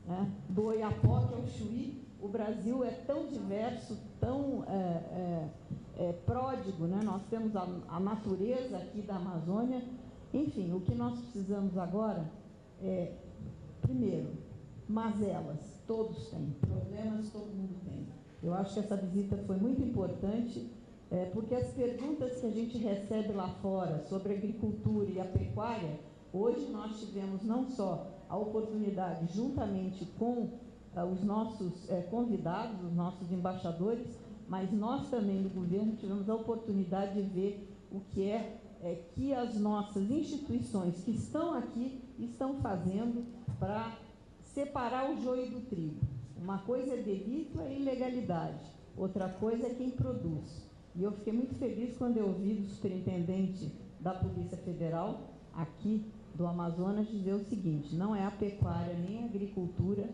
né? Do Oiapoque ao Chuí, o Brasil é tão diverso, tão pródigo, né? Nós temos a natureza aqui da Amazônia. Enfim, o que nós precisamos agora é, primeiro, mazelas, todos têm, problemas todo mundo tem. Eu acho que essa visita foi muito importante, porque as perguntas que a gente recebe lá fora sobre a agricultura e a pecuária, hoje nós tivemos não só a oportunidade, juntamente com os nossos convidados, os nossos embaixadores, mas nós também do governo tivemos a oportunidade de ver o que que as nossas instituições que estão aqui estão fazendo para separar o joio do trigo. Uma coisa é delito, é ilegalidade, outra coisa é quem produz. E eu fiquei muito feliz quando eu ouvi do superintendente da Polícia Federal, aqui do Amazonas, dizer o seguinte: não é a pecuária nem a agricultura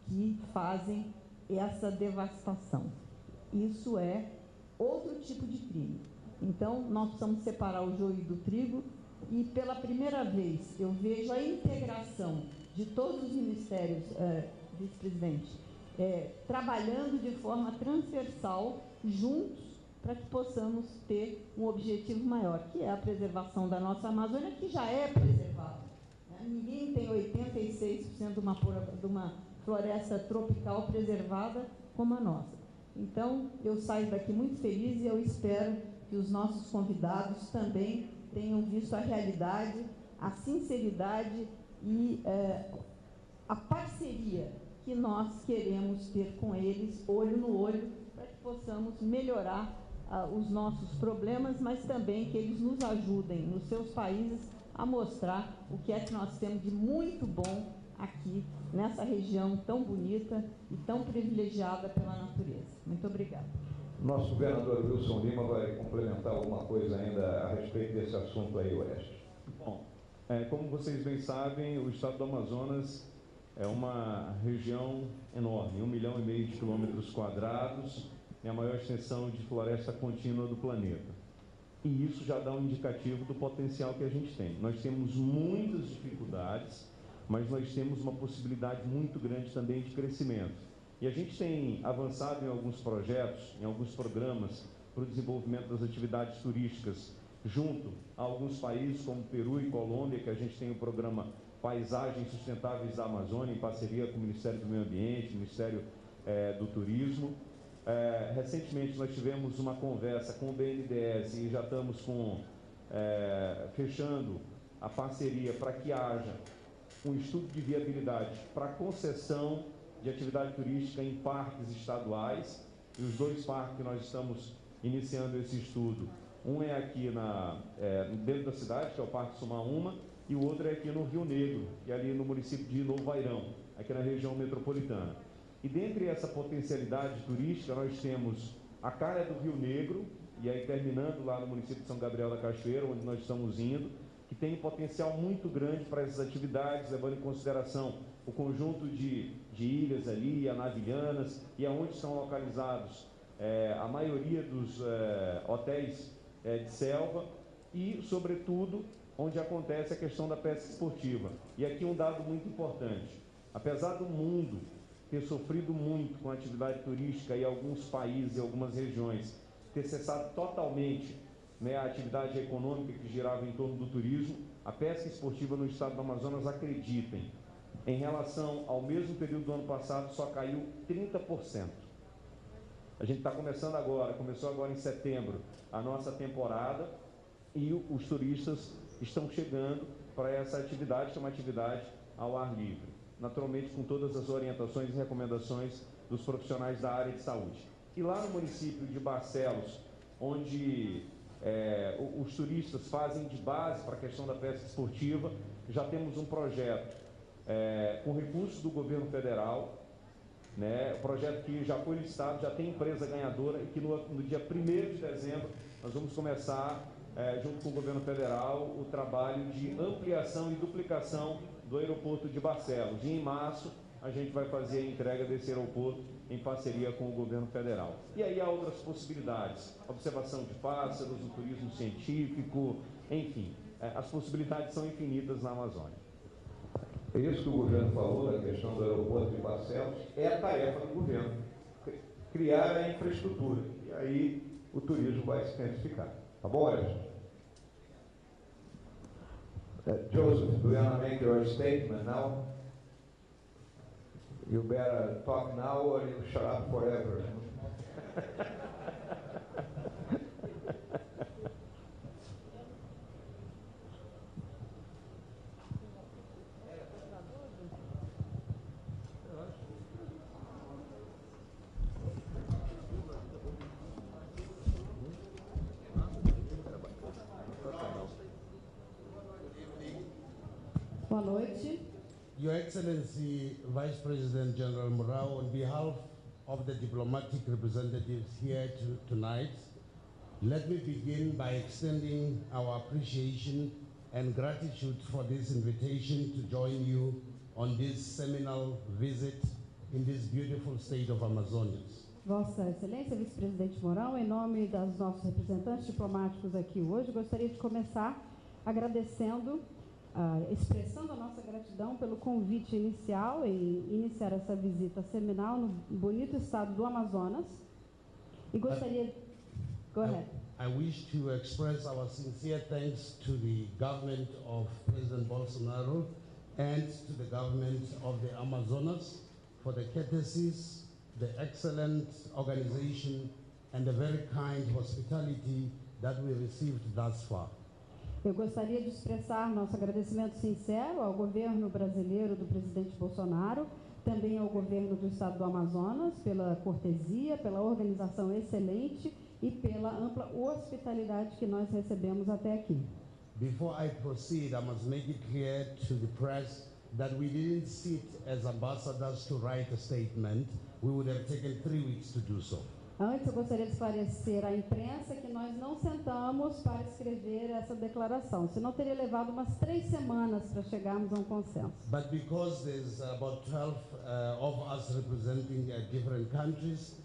que fazem essa devastação. Isso é outro tipo de crime. Então, nós precisamos separar o joio do trigo e, pela primeira vez, eu vejo a integração de todos os ministérios, vice-presidente, trabalhando de forma transversal, juntos, para que possamos ter um objetivo maior, que é a preservação da nossa Amazônia, que já é preservada, né? Ninguém tem 86% de uma floresta tropical preservada como a nossa. Então, eu saio daqui muito feliz e eu espero que os nossos convidados também tenham visto a realidade, a sinceridade e a parceria que nós queremos ter com eles, olho no olho, para que possamos melhorar os nossos problemas, mas também que eles nos ajudem nos seus países a mostrar o que é que nós temos de muito bom aqui, nessa região tão bonita e tão privilegiada pela natureza. Muito obrigada. Nosso governador Wilson Lima vai complementar alguma coisa ainda a respeito desse assunto aí, Orestes. Bom, como vocês bem sabem, o estado do Amazonas é uma região enorme, 1,5 milhão de quilômetros quadrados, é a maior extensão de floresta contínua do planeta. E isso já dá um indicativo do potencial que a gente tem. Nós temos muitas dificuldades, mas nós temos uma possibilidade muito grande também de crescimento. E a gente tem avançado em alguns projetos, em alguns programas para o desenvolvimento das atividades turísticas, junto a alguns países como Peru e Colômbia, que a gente tem o programa Paisagens Sustentáveis da Amazônia, em parceria com o Ministério do Meio Ambiente, o Ministério do Turismo. Recentemente nós tivemos uma conversa com o BNDES e já estamos fechando a parceria para que haja um estudo de viabilidade para concessão de atividade turística em parques estaduais. E os 2 parques que nós estamos iniciando esse estudo, um é aqui dentro da cidade, que é o Parque Sumaúma, e o outro é aqui no Rio Negro, que é ali no município de Novo Airão, aqui na região metropolitana. E dentre essa potencialidade turística, nós temos a Calha do Rio Negro, e aí terminando lá no município de São Gabriel da Cachoeira, onde nós estamos indo, que tem um potencial muito grande para essas atividades, levando em consideração o conjunto de ilhas ali, anavilhanas, e aonde estão localizados a maioria dos hotéis de selva e, sobretudo, onde acontece a questão da pesca esportiva. E aqui um dado muito importante: apesar do mundo ter sofrido muito com a atividade turística e alguns países e algumas regiões ter cessado totalmente a atividade econômica que girava em torno do turismo, a pesca esportiva no estado do Amazonas, acreditem, em relação ao mesmo período do ano passado, só caiu 30%. A gente está começando agora, começou agora em setembro, a nossa temporada, e os turistas estão chegando para essa atividade, que é uma atividade ao ar livre. naturalmente com todas as orientações e recomendações dos profissionais da área de saúde. E lá no município de Barcelos, onde os turistas fazem de base para a questão da pesca esportiva, já temos um projeto com recursos do governo federal, né, o projeto que já foi licitado, já tem empresa ganhadora e que no dia 1º de dezembro nós vamos começar, junto com o governo federal, o trabalho de ampliação e duplicação do aeroporto de Barcelos. E em março a gente vai fazer a entrega desse aeroporto em parceria com o governo federal. E aí há outras possibilidades, observação de pássaros, o turismo científico, enfim, as possibilidades são infinitas na Amazônia. É isso que o governo falou da questão do aeroporto de Barcelos, é a tarefa do governo, criar a infraestrutura, e aí o turismo vai se intensificar. Tá bom, Edson? Joseph, do you want to make your statement now? You better talk now or you shut up forever. Boa noite. Your Excellency, Vice President General Mourão, on behalf of the diplomatic representatives here tonight, let me begin by extending our appreciation and gratitude for this invitation to join you on this seminal visit in this beautiful state of Amazonia. Vossa Excelência, Vice-Presidente Mourão, em nome dos nossos representantes diplomáticos aqui hoje, gostaria de começar agradecendo, expressando a nossa gratidão pelo convite inicial em iniciar essa visita seminal no bonito estado do Amazonas. E gostaria... Go ahead. I wish to express our sincere thanks to the government of President Bolsonaro and to the government of the Amazonas for the courtesies, the excellent organization, and the very kind hospitality that we received thus far. Eu gostaria de expressar nosso agradecimento sincero ao governo brasileiro do presidente Bolsonaro, também ao governo do estado do Amazonas, pela cortesia, pela organização excelente e pela ampla hospitalidade que nós recebemos até aqui. Before I proceed, I must make it clear to the press that we didn't sit as ambassadors to write a statement. We would have taken 3 weeks to do so. Antes, eu gostaria de esclarecer à imprensa que nós não sentamos para escrever essa declaração, senão teria levado umas 3 semanas para chegarmos a um consenso. But because there's about 12 of us representing different countries,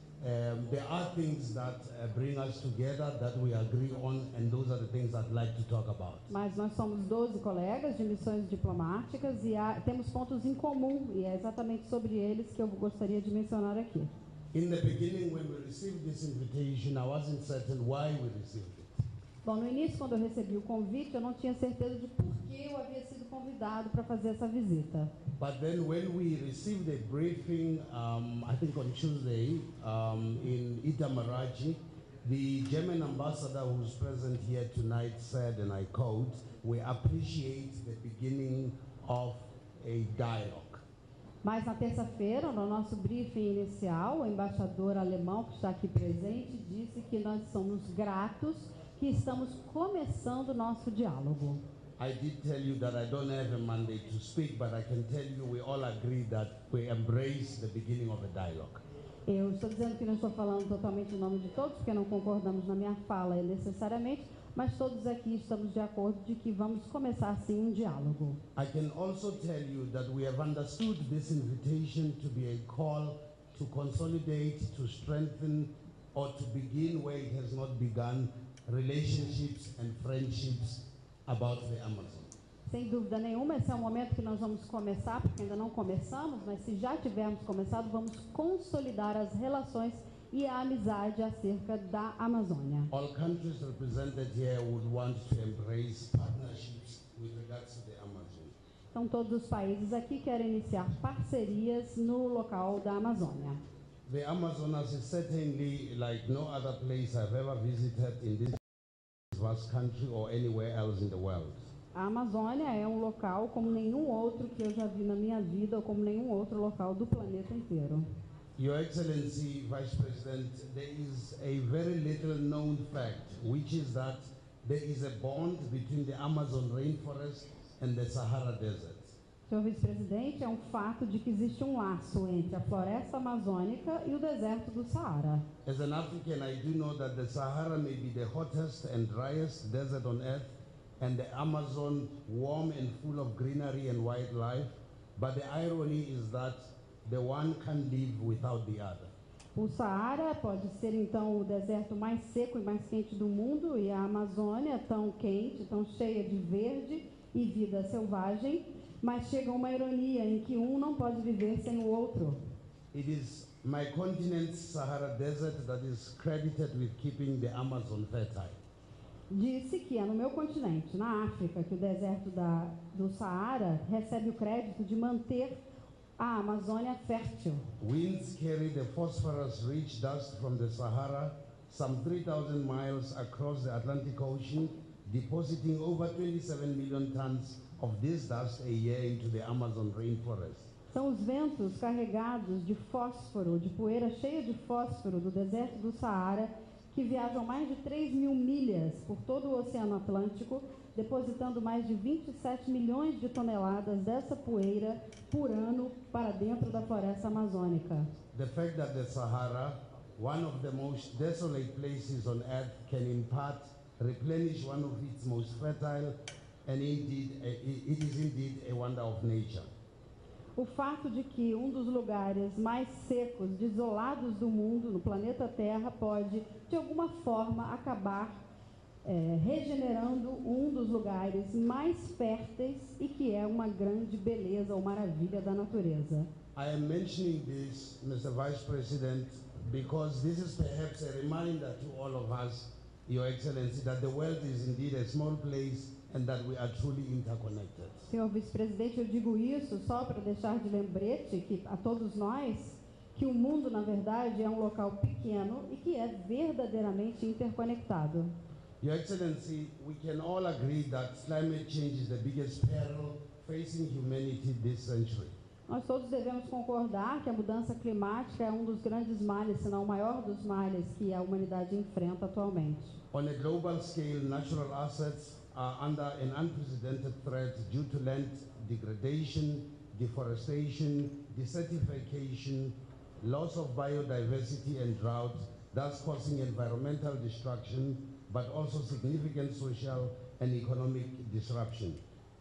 there are things that bring us together that we agree on, and those are the things I'd like to talk about. Mas nós somos 12 colegas de missões diplomáticas e temos pontos em comum, e é exatamente sobre eles que eu gostaria de mencionar aqui. In the beginning, when we received this invitation, I wasn't certain why we received it. Bom, no início, quando eu recebi o convite, eu não tinha certeza de por que eu havia sido convidado para fazer essa visita. But then when we received a briefing, I think on Tuesday, in Itamaraty, the German ambassador who's present here tonight said, and I quote, "We appreciate the beginning of a dialogue." Mas na terça-feira, no nosso briefing inicial, o embaixador alemão que está aqui presente disse que nós somos gratos que estamos começando o nosso diálogo. I did tell you that I don't have a mandate to speak, but I can tell you we all agree that we embrace the beginning of a dialogue. Eu estou dizendo que não estou falando totalmente em nome de todos, porque não concordamos na minha fala necessariamente, mas todos aqui estamos de acordo de que vamos começar sim um diálogo. I can also tell you that we have understood this invitation to be a call to consolidate, to strengthen, or to begin where it has not begun, relationships and friendships about the Amazon. Sem dúvida nenhuma, esse é o momento que nós vamos começar, porque ainda não começamos, mas se já tivermos começado, vamos consolidar as relações e a amizade acerca da Amazônia. All countries represented here would want to embrace partnerships with regards to the Amazon. Então, todos os países aqui querem iniciar parcerias no local da Amazônia. The Amazonas is certainly like no other place I've ever visited in this vast country or anywhere else in the world. A Amazônia é um local como nenhum outro que eu já vi na minha vida, ou como nenhum outro local do planeta inteiro. Your Excellency, Vice President, there is a very little known fact, which is that there is a bond between the Amazon rainforest and the Sahara Desert. Senhor Vice-Presidente, é um fato de que existe um laço entre a floresta amazônica e o deserto do Saara. As an African, I do know that the Sahara may be the hottest and driest desert on earth, and the Amazon warm and full of greenery and wildlife, but the irony is that the one can live without the other. O Saara pode ser então o deserto mais seco e mais quente do mundo, e a Amazônia tão quente, tão cheia de verde e vida selvagem, mas chega uma ironia em que um não pode viver sem o outro. It is my continent's Sahara Desert that is credited with keeping the Amazon fertile. Disse que é no meu continente, na África, que o deserto do Saara recebe o crédito de manter a Amazônia fértil. Winds carry the phosphorus-rich dust from the Sahara some 3,000 miles across the Atlantic Ocean, depositing over 27 million tons of this dust a year into the Amazon rainforest. São os ventos carregados de fósforo, de poeira cheia de fósforo do deserto do Saara, que viajam mais de 3 mil milhas por todo o Oceano Atlântico, depositando mais de 27 milhões de toneladas dessa poeira por ano para dentro da floresta amazônica. The fact that the Sahara, one of the most desolate places on earth, can in part replenish one of its most fertile, and indeed, it is indeed a wonder of nature. O fato de que um dos lugares mais secos, desolados do mundo, no planeta Terra, pode, de alguma forma, acabar regenerando um dos lugares mais férteis e que é uma grande beleza ou maravilha da natureza. I am mentioning this, Mr. Vice President, because this is perhaps a reminder to all of us, Your Excellency, that the world is indeed a small place and that we are truly interconnected. Senhor Vice-Presidente, eu digo isso só para deixar de lembrete que a todos nós que o mundo, na verdade, é um local pequeno e que é verdadeiramente interconectado. Your Excellency, we can all agree that climate change is the biggest peril facing humanity this century. Nós todos devemos concordar que a mudança climática é um dos grandes males, se não o maior dos males que a humanidade enfrenta atualmente. On a global scale, natural assets are under an unprecedented threat due to land degradation, deforestation, desertification, loss of biodiversity and drought, thus causing environmental destruction, but also significant social and economic disruption.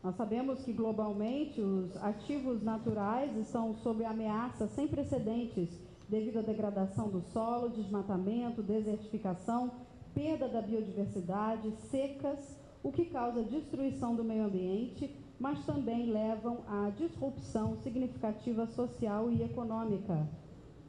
Nós sabemos que globalmente os ativos naturais estão sob ameaça sem precedentes devido à degradação do solo, desmatamento, desertificação, perda da biodiversidade, secas, o que causa destruição do meio ambiente, mas também levam à disrupção significativa social e econômica.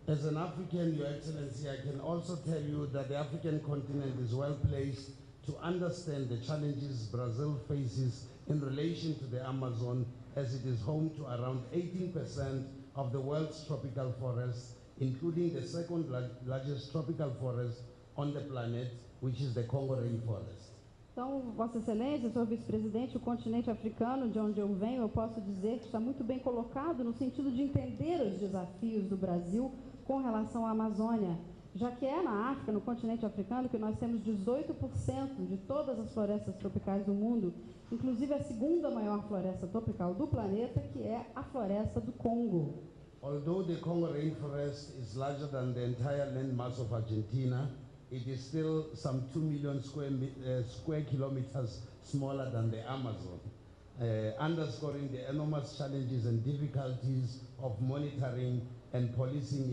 As an African, Your Excellency, I can also tell you that the African continent is well placed to understand the challenges Brazil faces in relation to the Amazon, as it is home to around 18% of the world's tropical forests, including the second largest tropical forest on the planet, which is the Congo rainforest. Então, Vossa Excelência, Senhor Vice-Presidente, o continente africano, de onde eu venho, eu posso dizer que está muito bem colocado no sentido de entender os desafios do Brasil com relação à Amazônia, já que é na África, no continente africano, que nós temos 18% de todas as florestas tropicais do mundo, inclusive a segunda maior floresta tropical do planeta, que é a floresta do Congo. Although the Congo rainforest is larger than the entire landmass of Argentina, it is still some 2 million square kilometers smaller than the Amazon, underscoring the enormous challenges and difficulties of monitoring and policing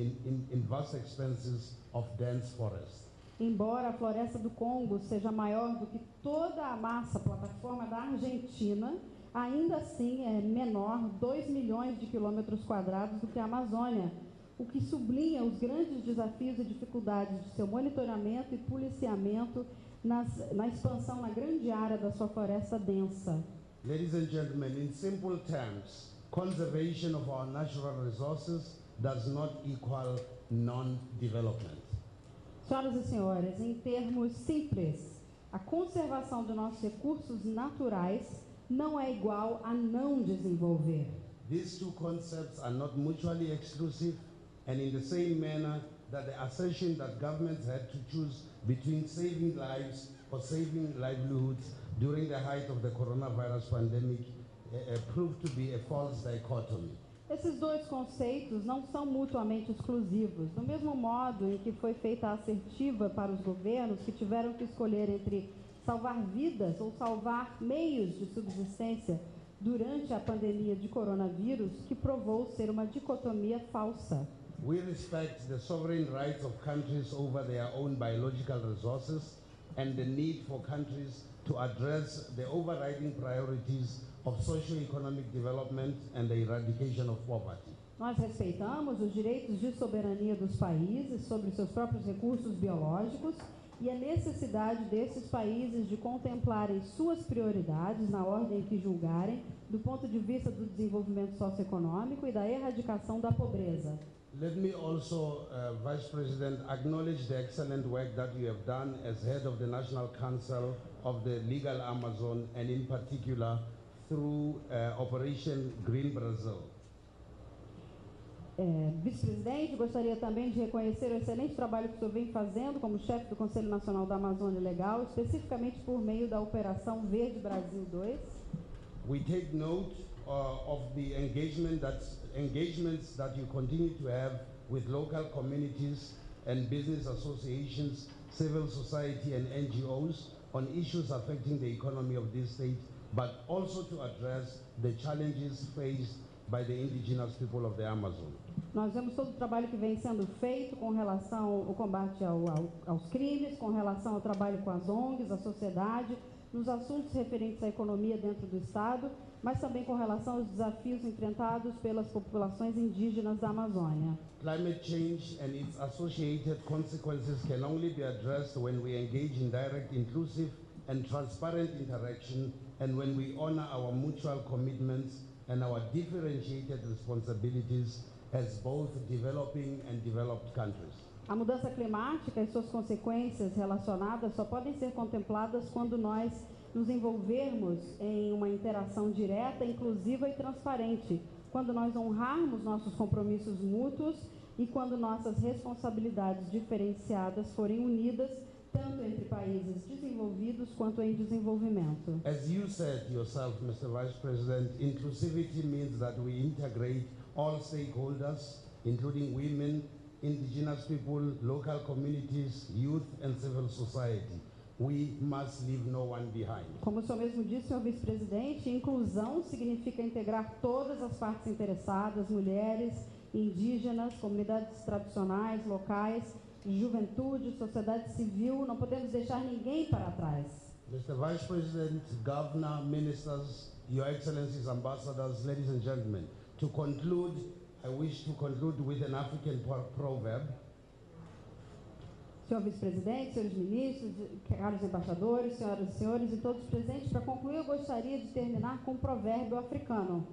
in vast expanses of dense forests. Embora a floresta do Congo seja maior do que toda a massa plataforma da Argentina, ainda assim é menor 2 milhões de quilômetros quadrados do que a Amazônia, o que sublinha os grandes desafios e dificuldades de seu monitoramento e policiamento na expansão na grande área da sua floresta densa. Ladies and gentlemen, in simple terms, conservation of our natural resources does not equal non-development. Senhoras e senhores, em termos simples, a conservação dos nossos recursos naturais não é igual a não desenvolver. These two concepts are not mutually exclusive, and in the same manner that the assertion that governments had to choose between saving lives or saving livelihoods during the height of the coronavirus pandemic proved to be a false dichotomy. Esses dois conceitos não são mutuamente exclusivos. Do mesmo modo em que foi feita a assertiva para os governos que tiveram que escolher entre salvar vidas ou salvar meios de subsistência durante a pandemia de coronavírus, que provou ser uma dicotomia falsa. We respect the sovereign rights of countries over their own biological resources and the need for countries to address the overriding priorities of socio-economic development and the eradication of poverty. Nós respeitamos os direitos de soberania dos países sobre seus próprios recursos biológicos e a necessidade desses países de contemplarem suas prioridades na ordem que julgarem, do ponto de vista do desenvolvimento socioeconômico e da erradicação da pobreza. Let me also, Vice President, acknowledge the excellent work that you have done as head of the National Council of the Legal Amazon, and in particular through Operation Green Brazil. Vice-presidente, gostaria também de reconhecer o excelente trabalho que o senhor vem fazendo como chefe do Conselho Nacional da Amazônia Legal, especificamente por meio da Operação Verde Brasil 2. We take note of the engagements that you continue to have with local communities and business associations, civil society and NGOs on issues affecting the economy of this state, but also to address the challenges faced by the indigenous people of the Amazon. Nós vemos todo o trabalho que vem sendo feito com relação ao combate aos crimes, com relação ao trabalho com as ONGs, a sociedade, nos assuntos referentes à economia dentro do Estado, mas também com relação aos desafios enfrentados pelas populações indígenas da Amazônia. Climate change and its associated consequences can only be addressed when we engage in direct, inclusive and transparent interaction, and when we honor our mutual commitments and our differentiated responsibilities as both developing and developed countries. A mudança climática e suas consequências relacionadas só podem ser contempladas quando nós nos envolvermos em uma interação direta, inclusiva e transparente, quando nós honrarmos nossos compromissos mútuos e quando nossas responsabilidades diferenciadas forem unidas, tanto entre países desenvolvidos quanto em desenvolvimento. As you said yourself, Mr. Vice President, inclusivity means that we integrate all stakeholders, including women, indigenous people, local communities, youth and civil society. We must leave no one behind. Como o senhor mesmo disse, senhor vice-presidente, inclusão significa integrar todas as partes interessadas, mulheres, indígenas, comunidades tradicionais, locais, juventude, sociedade civil. Não podemos deixar ninguém para trás. Mr. Vice President, Governor, Ministers, Your Excellencies, Ambassadors, ladies and gentlemen, to conclude, I wish to conclude with an African proverb. Senhor vice-presidente, senhores ministros, caros embaixadores, senhoras e senhores e todos presentes, para concluir, eu gostaria de terminar com um provérbio africano.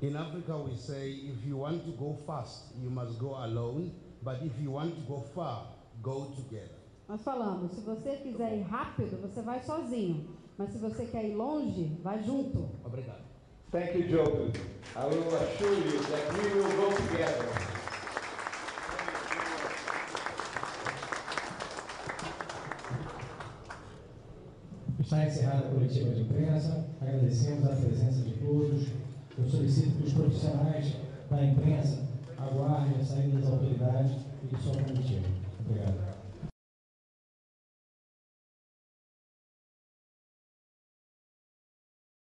In Africa we say, if you want to go fast, you must go alone, but if you want to go far, go together. Nós falamos, se você quiser ir rápido, você vai sozinho, mas se você quer ir longe, vai junto. Obrigado. Thank you, Joe. I will assure you that we will go together. Está encerrada a coletiva de imprensa. Agradecemos a presença de todos. Eu solicito que os profissionais da imprensa aguardem a saída das autoridades e de sua comitiva. Obrigado.